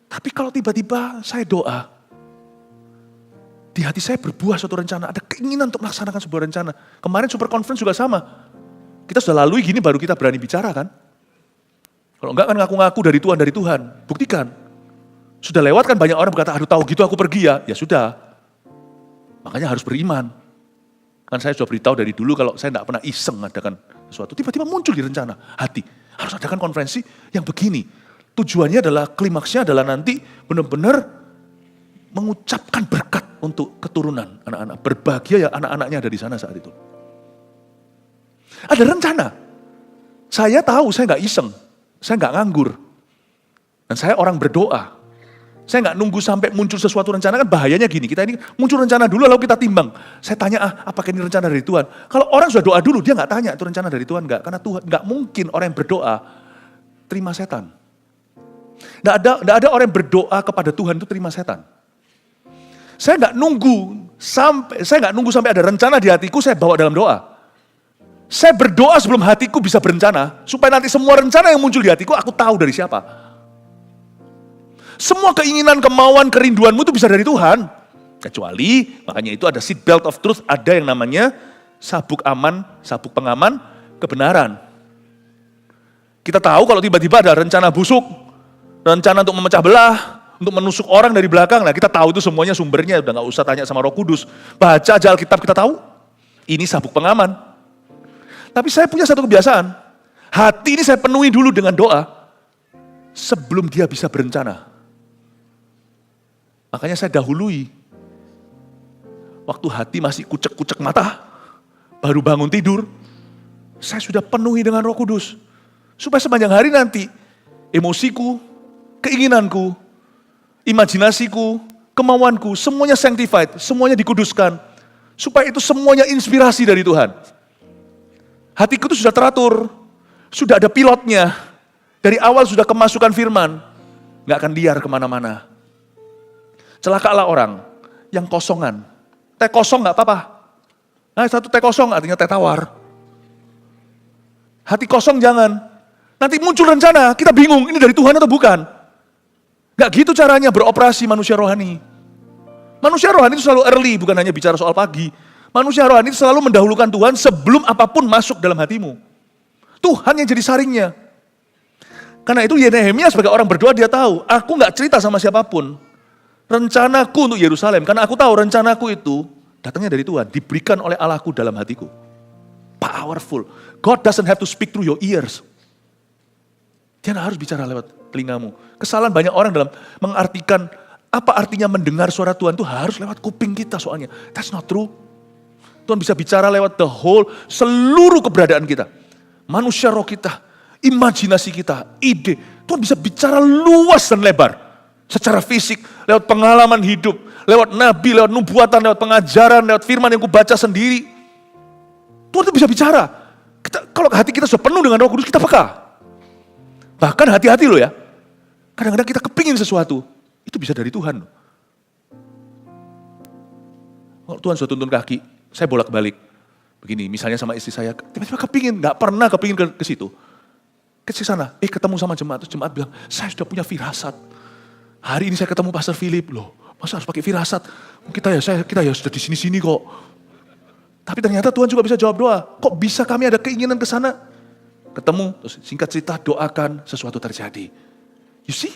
Tapi kalau tiba-tiba saya doa, di hati saya berbuah suatu rencana, ada keinginan untuk melaksanakan sebuah rencana. Kemarin super conference juga sama. Kita sudah lalui gini baru kita berani bicara kan. Kalau enggak kan ngaku-ngaku dari Tuhan, buktikan. Sudah lewat kan banyak orang berkata, aduh tahu gitu aku pergi ya. Ya sudah, makanya harus beriman. Kan saya sudah beritahu dari dulu kalau saya tidak pernah iseng adakan sesuatu. Tiba-tiba muncul di rencana hati. Harus adakan konferensi yang begini. Tujuannya adalah, klimaksnya adalah nanti benar-benar mengucapkan berkat untuk keturunan anak-anak. Berbahagia ya anak-anaknya ada di sana saat itu. Ada rencana. Saya tahu saya nggak iseng. Saya nggak nganggur. Dan saya orang berdoa. Saya nggak nunggu sampai muncul sesuatu rencana, kan bahayanya gini. Kita ini muncul rencana dulu lalu kita timbang. Saya tanya, apakah ini rencana dari Tuhan? Kalau orang sudah doa dulu, dia nggak tanya itu rencana dari Tuhan nggak. Karena Tuhan nggak mungkin orang yang berdoa terima setan. Nggak ada orang yang berdoa kepada Tuhan itu terima setan. Saya nggak nunggu sampai ada rencana di hatiku, saya bawa dalam doa. Saya berdoa sebelum hatiku bisa berencana, supaya nanti semua rencana yang muncul di hatiku, aku tahu dari siapa. Semua keinginan, kemauan, kerinduanmu itu bisa dari Tuhan. Kecuali, makanya itu ada seat belt of truth, ada yang namanya sabuk pengaman kebenaran. Kita tahu kalau tiba-tiba ada rencana busuk, rencana untuk memecah belah, untuk menusuk orang dari belakang. Nah kita tahu itu semuanya sumbernya, udah gak usah tanya sama Roh Kudus. Baca aja Alkitab kita tahu, ini sabuk pengaman. Tapi saya punya satu kebiasaan, hati ini saya penuhi dulu dengan doa, sebelum dia bisa berencana. Makanya saya dahului, waktu hati masih kucek-kucek mata, baru bangun tidur, saya sudah penuhi dengan Roh Kudus. Supaya sepanjang hari nanti, emosiku, keinginanku, imajinasiku, kemauanku, semuanya sanctified, semuanya dikuduskan. Supaya itu semuanya inspirasi dari Tuhan. Hatiku itu sudah teratur, sudah ada pilotnya. Dari awal sudah kemasukan firman, gak akan liar kemana-mana. Celakalah orang yang kosongan. Teh kosong gak apa-apa. Nah satu teh kosong artinya teh tawar. Hati kosong jangan. Nanti muncul rencana, kita bingung ini dari Tuhan atau bukan. Gak gitu caranya beroperasi manusia rohani. Manusia rohani itu selalu early, bukan hanya bicara soal pagi. Manusia rohani itu selalu mendahulukan Tuhan sebelum apapun masuk dalam hatimu. Tuhan yang jadi saringnya. Karena itu Nehemia sebagai orang berdoa dia tahu, aku gak cerita sama siapapun. Rencanaku untuk Yerusalem, karena aku tahu rencanaku itu datangnya dari Tuhan, diberikan oleh Allahku dalam hatiku. Powerful. God doesn't have to speak through your ears. Dia harus bicara lewat telingamu. Kesalahan banyak orang dalam mengartikan apa artinya mendengar suara Tuhan itu harus lewat kuping kita soalnya. That's not true. Tuhan bisa bicara lewat seluruh keberadaan kita. Manusia roh kita, imajinasi kita, ide. Tuhan bisa bicara luas dan lebar. Secara fisik, lewat pengalaman hidup, lewat nabi, lewat nubuatan, lewat pengajaran, lewat firman yang ku baca sendiri. Tuhan itu bisa bicara. Kalau hati kita sudah penuh dengan Roh Kudus, kita peka. Bahkan hati-hati loh ya. Kadang-kadang kita kepingin sesuatu, itu bisa dari Tuhan. Kalau Tuhan sudah tuntun kaki, saya bolak-balik. Begini, misalnya sama istri saya, tiba-tiba kepingin, gak pernah kepingin ke situ. Ke sana, ketemu sama jemaat, terus jemaat bilang, saya sudah punya firasat. Hari ini saya ketemu Pastor Philip, loh, masa harus pakai firasat? Kita ya sudah di sini-sini kok. Tapi ternyata Tuhan juga bisa jawab doa. Kok bisa kami ada keinginan ke sana? Ketemu, terus singkat cerita doakan sesuatu terjadi. You see?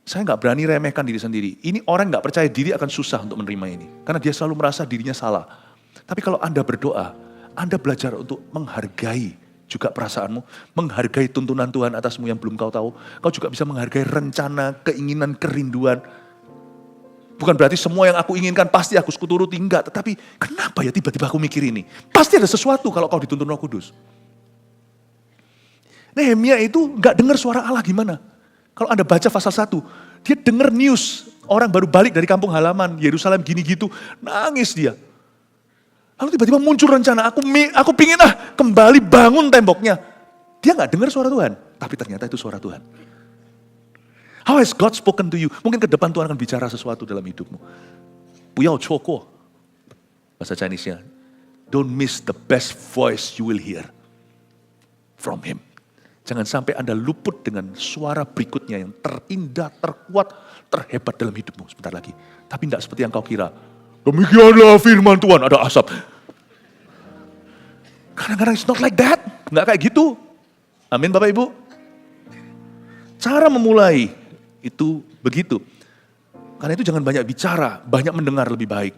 Saya gak berani remehkan diri sendiri. Ini orang gak percaya diri akan susah untuk menerima ini. Karena dia selalu merasa dirinya salah. Tapi kalau Anda berdoa, Anda belajar untuk menghargai juga perasaanmu. Menghargai tuntunan Tuhan atasmu yang belum kau tahu. Kau juga bisa menghargai rencana, keinginan, kerinduan. Bukan berarti semua yang aku inginkan pasti aku turuti, enggak. Tetapi kenapa ya tiba-tiba aku mikir ini? Pasti ada sesuatu kalau kau dituntun Roh Kudus. Nehemia itu enggak dengar suara Allah gimana? Kalau Anda baca pasal 1, dia dengar news. Orang baru balik dari kampung halaman, Yerusalem gini gitu, nangis dia. Lalu tiba-tiba muncul rencana, aku pingin kembali bangun temboknya. Dia enggak dengar suara Tuhan, tapi ternyata itu suara Tuhan. How has God spoken to you? Mungkin ke depan Tuhan akan bicara sesuatu dalam hidupmu. Buyao choko. Bahasa Chinese-nya. Don't miss the best voice you will hear from Him. Jangan sampai Anda luput dengan suara berikutnya yang terindah, terkuat, terhebat dalam hidupmu sebentar lagi. Tapi tidak seperti yang kau kira. Demikianlah firman Tuhan, ada asap. Kadang-kadang it's not like that. Nggak kayak gitu. Amin Bapak Ibu. Cara memulai itu begitu. Karena itu jangan banyak bicara, banyak mendengar lebih baik.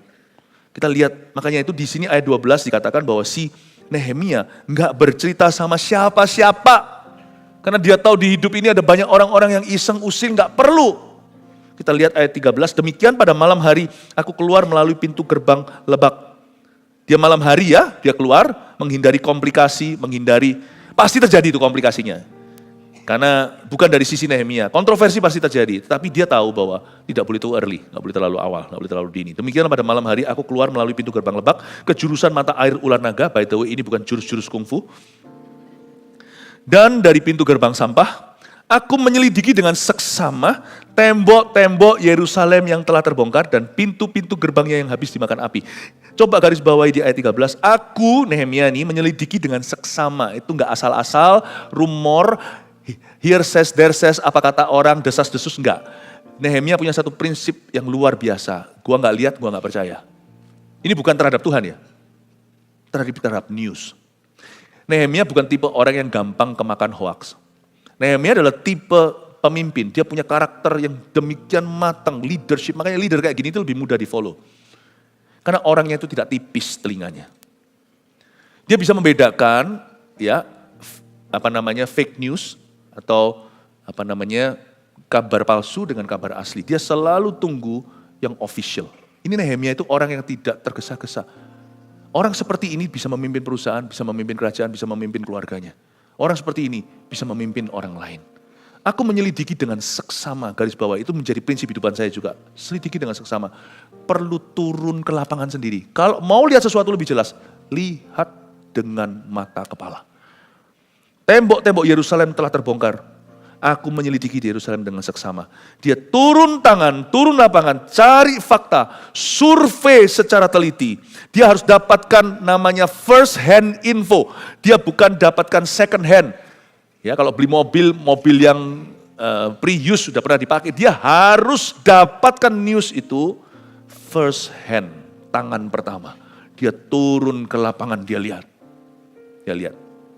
Kita lihat, makanya itu di sini ayat 12 dikatakan bahwa si Nehemia nggak bercerita sama siapa-siapa. Karena dia tahu di hidup ini ada banyak orang-orang yang iseng usil, nggak perlu. Kita lihat ayat 13, demikian pada malam hari aku keluar melalui pintu gerbang lebak. Dia malam hari ya, dia keluar menghindari komplikasi, pasti terjadi itu komplikasinya. Karena bukan dari sisi Nehemia, kontroversi pasti terjadi. Tetapi dia tahu bahwa tidak boleh too early, nggak boleh terlalu awal, nggak boleh terlalu dini. Demikian pada malam hari aku keluar melalui pintu gerbang lebak ke jurusan mata air ular naga. By the way ini bukan jurus-jurus kungfu. Dan dari pintu gerbang sampah, aku menyelidiki dengan seksama tembok-tembok Yerusalem yang telah terbongkar dan pintu-pintu gerbangnya yang habis dimakan api. Coba garis bawahi di ayat 13, aku Nehemia ini menyelidiki dengan seksama. Itu nggak asal-asal, rumor, here says, there says, apa kata orang, desas-desus, enggak. Nehemia punya satu prinsip yang luar biasa. Gua nggak lihat, gua nggak percaya. Ini bukan terhadap Tuhan ya, terhadap news. Nehemia bukan tipe orang yang gampang kemakan hoaks. Nehemia adalah tipe pemimpin, dia punya karakter yang demikian matang, leadership. Makanya leader kayak gini itu lebih mudah di follow. Karena orangnya itu tidak tipis telinganya. Dia bisa membedakan ya, fake news atau kabar palsu dengan kabar asli. Dia selalu tunggu yang official. Ini Nehemia itu orang yang tidak tergesa-gesa. Orang seperti ini bisa memimpin perusahaan, bisa memimpin kerajaan, bisa memimpin keluarganya. Orang seperti ini bisa memimpin orang lain. Aku menyelidiki dengan seksama, garis bawah itu menjadi prinsip hidupan saya juga. Selidiki dengan seksama. Perlu turun ke lapangan sendiri. Kalau mau lihat sesuatu lebih jelas, lihat dengan mata kepala. Tembok-tembok Yerusalem telah terbongkar. Aku menyelidiki di Yerusalem dengan seksama. Dia turun tangan, turun lapangan, cari fakta, survei secara teliti. Dia harus dapatkan namanya first hand info. Dia bukan dapatkan second hand. Ya, kalau beli mobil yang pre-use sudah pernah dipakai, dia harus dapatkan news itu first hand, tangan pertama. Dia turun ke lapangan, dia lihat.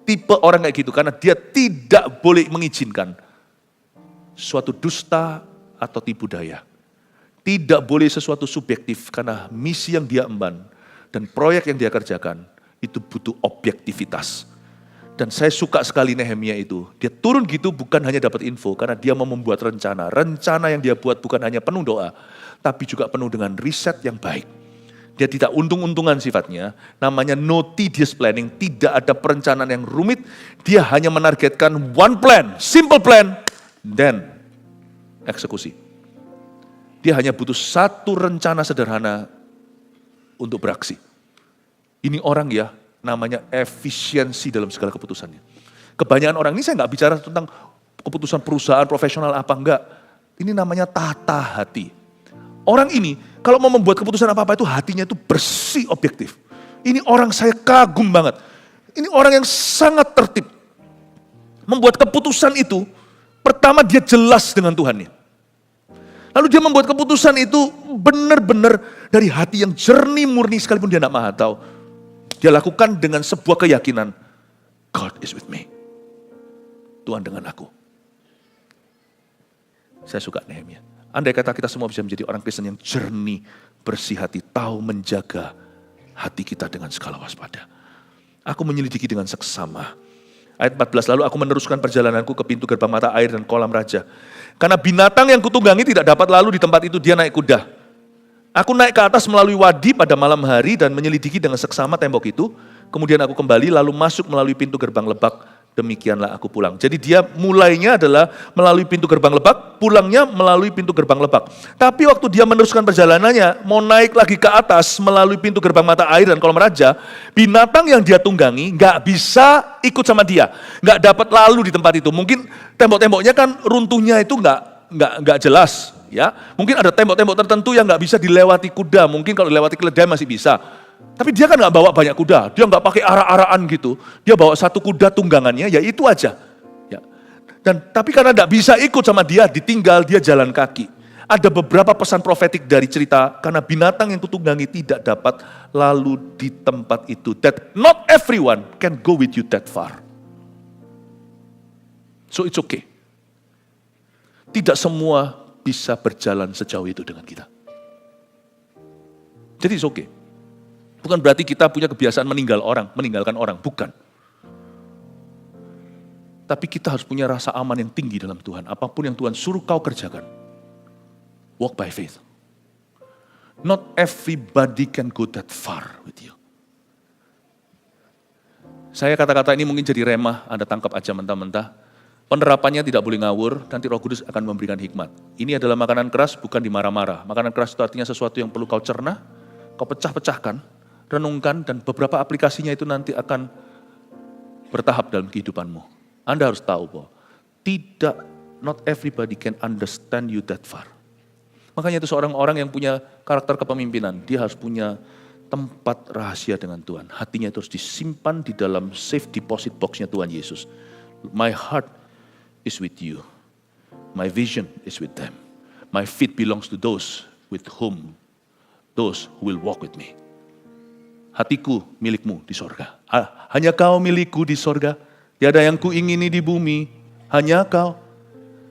Tipe orang kayak gitu karena dia tidak boleh mengizinkan suatu dusta atau tipu daya. Tidak boleh sesuatu subjektif karena misi yang dia emban dan proyek yang dia kerjakan itu butuh objektivitas. Dan saya suka sekali Nehemia itu. Dia turun gitu bukan hanya dapat info karena dia mau membuat rencana. Rencana yang dia buat bukan hanya penuh doa, tapi juga penuh dengan riset yang baik. Dia tidak untung-untungan sifatnya, namanya no tedious planning, tidak ada perencanaan yang rumit. Dia hanya menargetkan one plan, simple plan, dan eksekusi. Dia hanya butuh satu rencana sederhana untuk beraksi. Ini orang ya, namanya efisiensi dalam segala keputusannya. Kebanyakan orang ini saya nggak bicara tentang keputusan perusahaan, profesional apa enggak. Ini namanya tata hati. Orang ini kalau mau membuat keputusan apa-apa itu hatinya itu bersih, objektif. Ini orang saya kagum banget. Ini orang yang sangat tertib. Membuat keputusan itu, pertama dia jelas dengan Tuhannya. Lalu dia membuat keputusan itu benar-benar dari hati yang jernih murni sekalipun dia tidak maha tahu. Dia lakukan dengan sebuah keyakinan, God is with me. Tuhan dengan aku. Saya suka Nehemia. Andai kata kita semua bisa menjadi orang Kristen yang jernih, bersih hati, tahu menjaga hati kita dengan segala waspada. Aku menyelidiki dengan seksama. Ayat 14, lalu aku meneruskan perjalananku ke pintu gerbang mata air dan kolam raja. Karena binatang yang kutunggangi tidak dapat lalu di tempat itu, dia naik kuda. Aku naik ke atas melalui wadi pada malam hari dan menyelidiki dengan seksama tembok itu. Kemudian aku kembali lalu masuk melalui pintu gerbang lebak. Demikianlah aku pulang. Jadi dia mulainya adalah melalui pintu gerbang lebak, pulangnya melalui pintu gerbang lebak. Tapi waktu dia meneruskan perjalanannya, mau naik lagi ke atas melalui pintu gerbang mata air dan kolam raja, binatang yang dia tunggangi nggak bisa ikut sama dia, nggak dapat lalu di tempat itu. Mungkin tembok-temboknya kan runtuhnya itu nggak jelas, ya. Mungkin ada tembok-tembok tertentu yang nggak bisa dilewati kuda. Mungkin kalau dilewati keledai masih bisa. Tapi dia kan nggak bawa banyak kuda, dia nggak pakai ara-araan gitu. Dia bawa satu kuda tunggangannya, ya itu aja. Ya. Tapi karena nggak bisa ikut sama dia, ditinggal dia jalan kaki. Ada beberapa pesan profetik dari cerita, karena binatang yang kutunggangi tidak dapat lalu di tempat itu. That not everyone can go with you that far. So it's okay. Tidak semua bisa berjalan sejauh itu dengan kita. Jadi it's okay. Bukan berarti kita punya kebiasaan meninggalkan orang, bukan. Tapi kita harus punya rasa aman yang tinggi dalam Tuhan. Apapun yang Tuhan suruh kau kerjakan, walk by faith. Not everybody can go that far with you. Saya kata-kata ini mungkin jadi remah, Anda tangkap aja mentah-mentah. Penerapannya tidak boleh ngawur, nanti Roh Kudus akan memberikan hikmat. Ini adalah makanan keras, bukan dimarah-marah. Makanan keras itu artinya sesuatu yang perlu kau cerna, kau pecah-pecahkan, renungkan, dan beberapa aplikasinya itu nanti akan bertahap dalam kehidupanmu. Anda harus tahu bahwa not everybody can understand you that far. Makanya itu seorang orang yang punya karakter kepemimpinan, dia harus punya tempat rahasia dengan Tuhan. Hatinya itu harus disimpan di dalam safe deposit box-nya Tuhan Yesus. My heart is with you. My vision is with them. My feet belongs to those who will walk with me. Hatiku milikmu di sorga. Hanya kau milikku di sorga. Tiada yang kuingini di bumi. Hanya kau.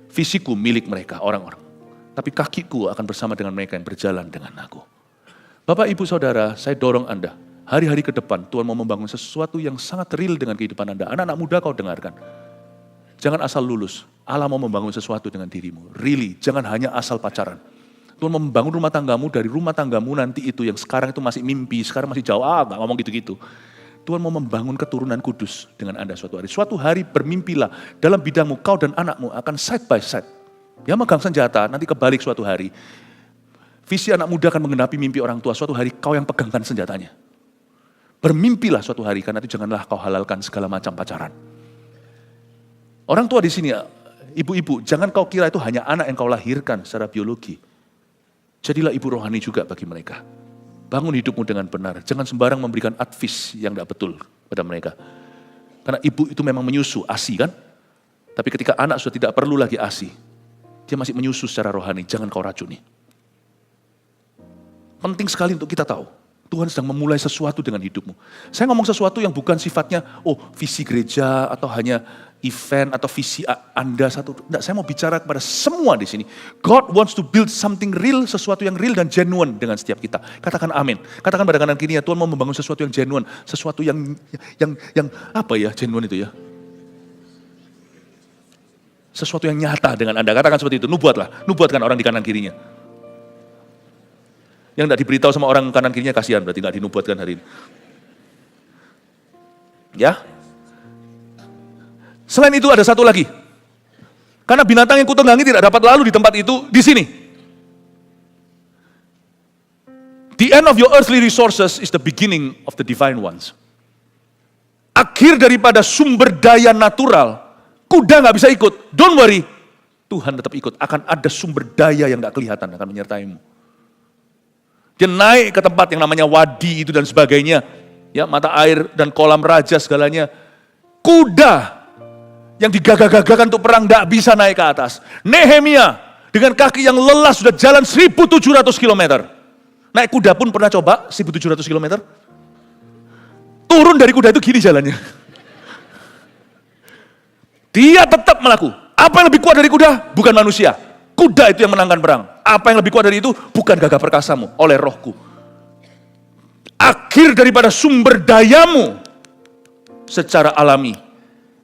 Fisikku milik mereka, orang-orang. Tapi kakiku akan bersama dengan mereka yang berjalan dengan aku. Bapak, Ibu, Saudara, saya dorong Anda. Hari-hari ke depan Tuhan mau membangun sesuatu yang sangat real dengan kehidupan Anda. Anak-anak muda kau dengarkan. Jangan asal lulus. Allah mau membangun sesuatu dengan dirimu. Really, jangan hanya asal pacaran. Tuhan membangun rumah tanggamu, dari rumah tanggamu nanti itu yang sekarang itu masih mimpi, sekarang masih jauh, gak ngomong gitu-gitu. Tuhan mau membangun keturunan kudus dengan Anda suatu hari. Suatu hari bermimpilah, dalam bidangmu kau dan anakmu akan side by side. Dia megang senjata, nanti kebalik suatu hari. Visi anak muda akan menggenapi mimpi orang tua, suatu hari kau yang pegangkan senjatanya. Bermimpilah suatu hari, karena itu janganlah kau halalkan segala macam pacaran. Orang tua di sini, ibu-ibu, jangan kau kira itu hanya anak yang kau lahirkan secara biologi. Jadilah ibu rohani juga bagi mereka. Bangun hidupmu dengan benar. Jangan sembarang memberikan advice yang tidak betul pada mereka. Karena ibu itu memang menyusu, ASI kan? Tapi ketika anak sudah tidak perlu lagi ASI, dia masih menyusu secara rohani, jangan kau racuni. Penting sekali untuk kita tahu, Tuhan sedang memulai sesuatu dengan hidupmu. Saya ngomong sesuatu yang bukan sifatnya, visi gereja atau hanya event atau visi Anda satu. Enggak, saya mau bicara kepada semua di sini. God wants to build something real, sesuatu yang real dan genuine dengan setiap kita. Katakan amin. Katakan pada kanan kiri, ya Tuhan mau membangun sesuatu yang genuine, sesuatu yang apa ya genuine itu ya? Sesuatu yang nyata dengan Anda. Katakan seperti itu. Nubuatkan orang di kanan kirinya. Yang tidak diberitahu sama orang kanan kirinya kasihan, berarti nggak dinubuatkan hari ini. Ya. Selain itu ada satu lagi. Karena binatang yang kutunggangi tidak dapat lalu di tempat itu, di sini. The end of your earthly resources is the beginning of the divine ones. akhir daripada sumber daya natural, kuda nggak bisa ikut. Don't worry, Tuhan tetap ikut. Akan ada sumber daya yang nggak kelihatan akan menyertaimu. Dia naik ke tempat yang namanya wadi itu dan sebagainya, ya mata air dan kolam raja segalanya. Kuda yang digagah-gagahkan untuk perang nggak bisa naik ke atas. Nehemia dengan kaki yang lelah sudah jalan 1.700 km. Naik kuda pun pernah coba 1.700 km. Turun dari kuda itu gini jalannya. Dia tetap melaku. Apa yang lebih kuat dari kuda? Bukan manusia. Kuda itu yang menangkan perang. Apa yang lebih kuat dari itu? Bukan gagah perkasamu, oleh rohku. Akhir daripada sumber dayamu secara alami.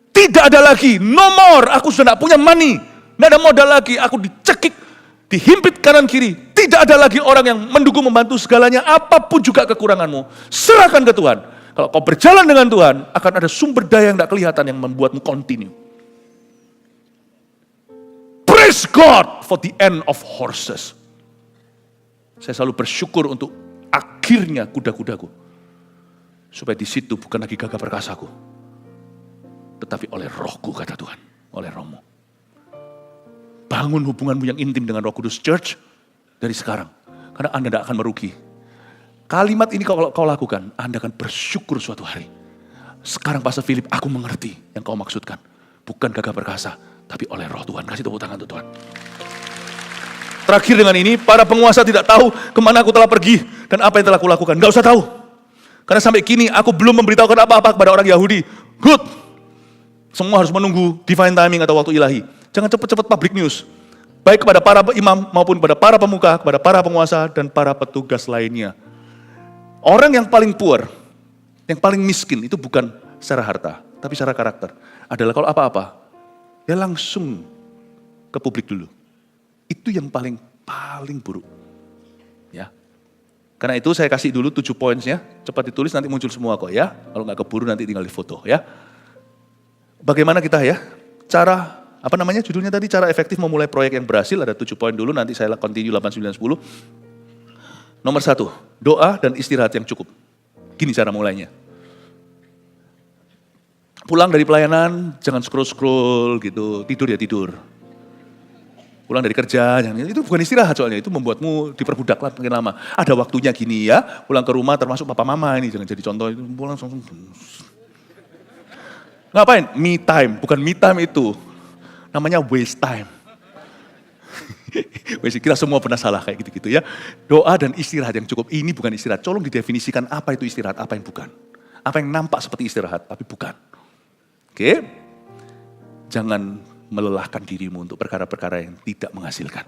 Tidak ada lagi, no more. Aku sudah tidak punya money. Tidak ada modal lagi. Aku dicekik, dihimpit kanan kiri. Tidak ada lagi orang yang mendukung, membantu segalanya. Apapun juga kekuranganmu. Serahkan ke Tuhan. Kalau kau berjalan dengan Tuhan, akan ada sumber daya yang tidak kelihatan yang membuatmu continue. Praise God for the end of horses. Saya selalu bersyukur untuk akhirnya kuda-kudaku. Supaya di situ bukan lagi gagah perkasaku. Tetapi oleh rohku, kata Tuhan. Oleh rohmu. Bangun hubunganmu yang intim dengan Roh Kudus Church dari sekarang. Karena Anda tidak akan merugi. Kalimat ini kalau kau lakukan, Anda akan bersyukur suatu hari. Sekarang Pastor Philip, aku mengerti yang kau maksudkan. Bukan gagah perkasa, tapi oleh roh Tuhan. Kasih tepuk tangan untuk Tuhan. Terakhir dengan ini, para penguasa tidak tahu kemana aku telah pergi dan apa yang telah aku lakukan. Gak usah tahu. Karena sampai kini aku belum memberitahukan apa-apa kepada orang Yahudi. Good. Semua harus menunggu divine timing atau waktu ilahi. Jangan cepat-cepat public news. Baik kepada para imam maupun kepada para pemuka, kepada para penguasa dan para petugas lainnya. Orang yang paling poor, yang paling miskin itu bukan secara harta, tapi secara karakter. Adalah kalau apa-apa, ya langsung ke publik dulu. Itu yang paling buruk. Ya. Karena itu saya kasih dulu 7 poinnya, cepat ditulis nanti muncul semua kok ya. Kalau nggak keburu nanti tinggal difoto ya. Bagaimana kita ya? Cara, judulnya tadi, cara efektif memulai proyek yang berhasil, ada 7 poin dulu, nanti saya continue 8, 9, 10. Nomor 1, doa dan istirahat yang cukup. Gini cara mulainya. Pulang dari pelayanan, jangan scroll-scroll gitu, tidur ya tidur. Pulang dari kerja, itu bukan istirahat soalnya, itu membuatmu diperbudak lah makin lama. Ada waktunya gini ya, pulang ke rumah termasuk papa mama ini, jangan jadi contoh, itu pulang langsung. Ngapain? Me time, bukan me time itu. Namanya waste time. Kita semua pernah salah kayak gitu-gitu ya. Doa dan istirahat yang cukup. Ini bukan istirahat. Tolong didefinisikan apa itu istirahat, apa yang bukan. Apa yang nampak seperti istirahat, tapi bukan. Oke? Jangan melelahkan dirimu untuk perkara-perkara yang tidak menghasilkan.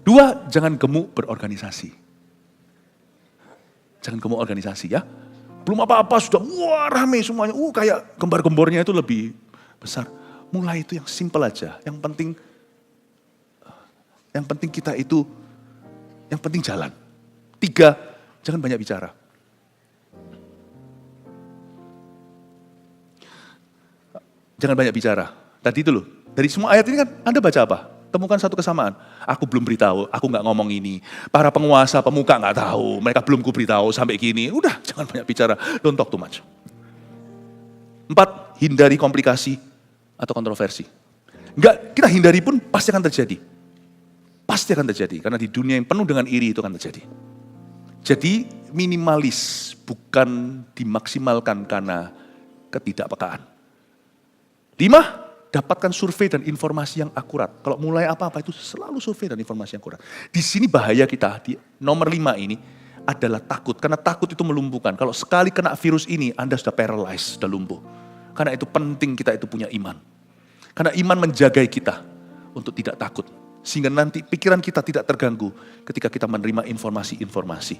2, jangan gemuk berorganisasi. Jangan gemuk organisasi ya. Belum apa-apa sudah, wah rame semuanya. Kayak gembar-gembornya itu lebih besar. Mulai itu yang simple aja. Yang penting kita itu, yang penting jalan. 3, jangan banyak bicara. Jangan banyak bicara. Tadi itu loh, dari semua ayat ini kan Anda baca apa? Temukan satu kesamaan. Aku belum beritahu, aku nggak ngomong ini. Para penguasa, pemuka nggak tahu. Mereka belum kuberitahu sampai gini. Udah, jangan banyak bicara. Don't talk too much. 4, hindari komplikasi atau kontroversi. Enggak, kita hindari pun pasti akan terjadi. Pasti akan terjadi, karena di dunia yang penuh dengan iri itu akan terjadi. Jadi minimalis, bukan dimaksimalkan karena ketidakpekaan. 5, dapatkan survei dan informasi yang akurat. Kalau mulai apa-apa itu selalu survei dan informasi yang akurat. Di sini bahaya kita, di nomor 5 ini adalah takut. Karena takut itu melumpuhkan. Kalau sekali kena virus ini, Anda sudah paralyzed, sudah lumpuh. Karena itu penting kita itu punya iman. Karena iman menjaga kita untuk tidak takut. Sehingga nanti pikiran kita tidak terganggu ketika kita menerima informasi-informasi.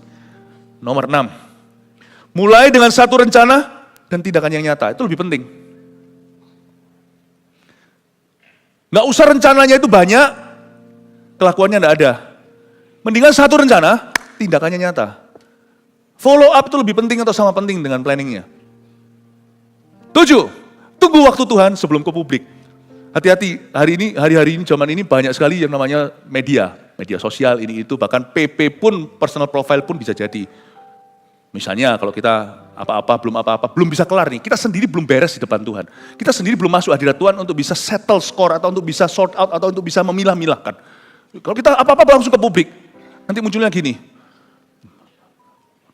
Nomor 6, mulai dengan satu rencana dan tindakan yang nyata. Itu lebih penting. Nggak usah rencananya itu banyak, kelakuannya nggak ada. Mendingan satu rencana, tindakannya nyata. Follow up itu lebih penting atau sama penting dengan planningnya. 7, tunggu waktu Tuhan sebelum ke publik. Hati-hati, hari-hari ini, zaman ini banyak sekali yang namanya media sosial ini itu, bahkan PP pun, personal profile pun bisa jadi. Misalnya kalau kita belum bisa kelar nih. Kita sendiri belum beres di depan Tuhan. Kita sendiri belum masuk hadirat Tuhan untuk bisa settle score atau untuk bisa sort out atau untuk bisa memilah-milahkan. Kalau kita apa-apa langsung ke publik, nanti munculnya gini.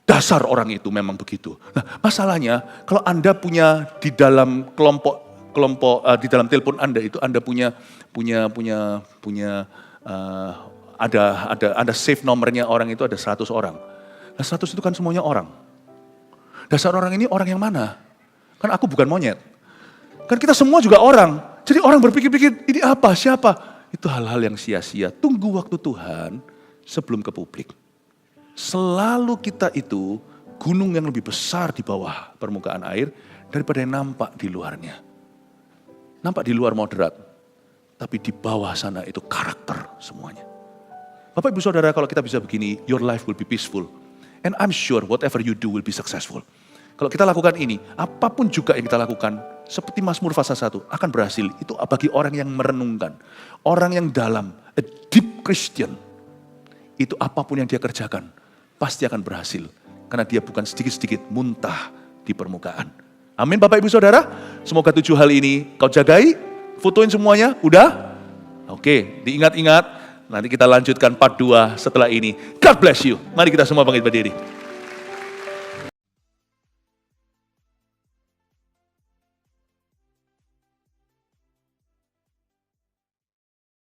Dasar orang itu memang begitu. Nah, masalahnya kalau Anda punya di dalam kelompok di dalam telepon Anda itu Anda punya ada save nomornya orang itu ada 100 orang. Nah 100 itu kan semuanya orang. Dasar orang ini orang yang mana? Kan aku bukan monyet. Kan kita semua juga orang. Jadi orang berpikir-pikir ini apa, siapa? Itu hal-hal yang sia-sia. Tunggu waktu Tuhan sebelum ke publik. Selalu kita itu gunung yang lebih besar di bawah permukaan air daripada yang nampak di luarnya. Nampak di luar moderat, tapi di bawah sana itu karakter semuanya. Bapak Ibu Saudara, kalau kita bisa begini, your life will be peaceful. And I'm sure whatever you do will be successful. Kalau kita lakukan ini, apapun juga yang kita lakukan, seperti Mazmur pasal 1, akan berhasil. Itu bagi orang yang merenungkan. Orang yang dalam, a deep Christian. Itu apapun yang dia kerjakan, pasti akan berhasil. Karena dia bukan sedikit-sedikit muntah di permukaan. Amin Bapak Ibu Saudara. Semoga 7 hal ini kau jagai. Fotoin semuanya, udah? Oke, diingat-ingat. Nanti kita lanjutkan part 2 setelah ini. God bless you. Mari kita semua bangkit berdiri.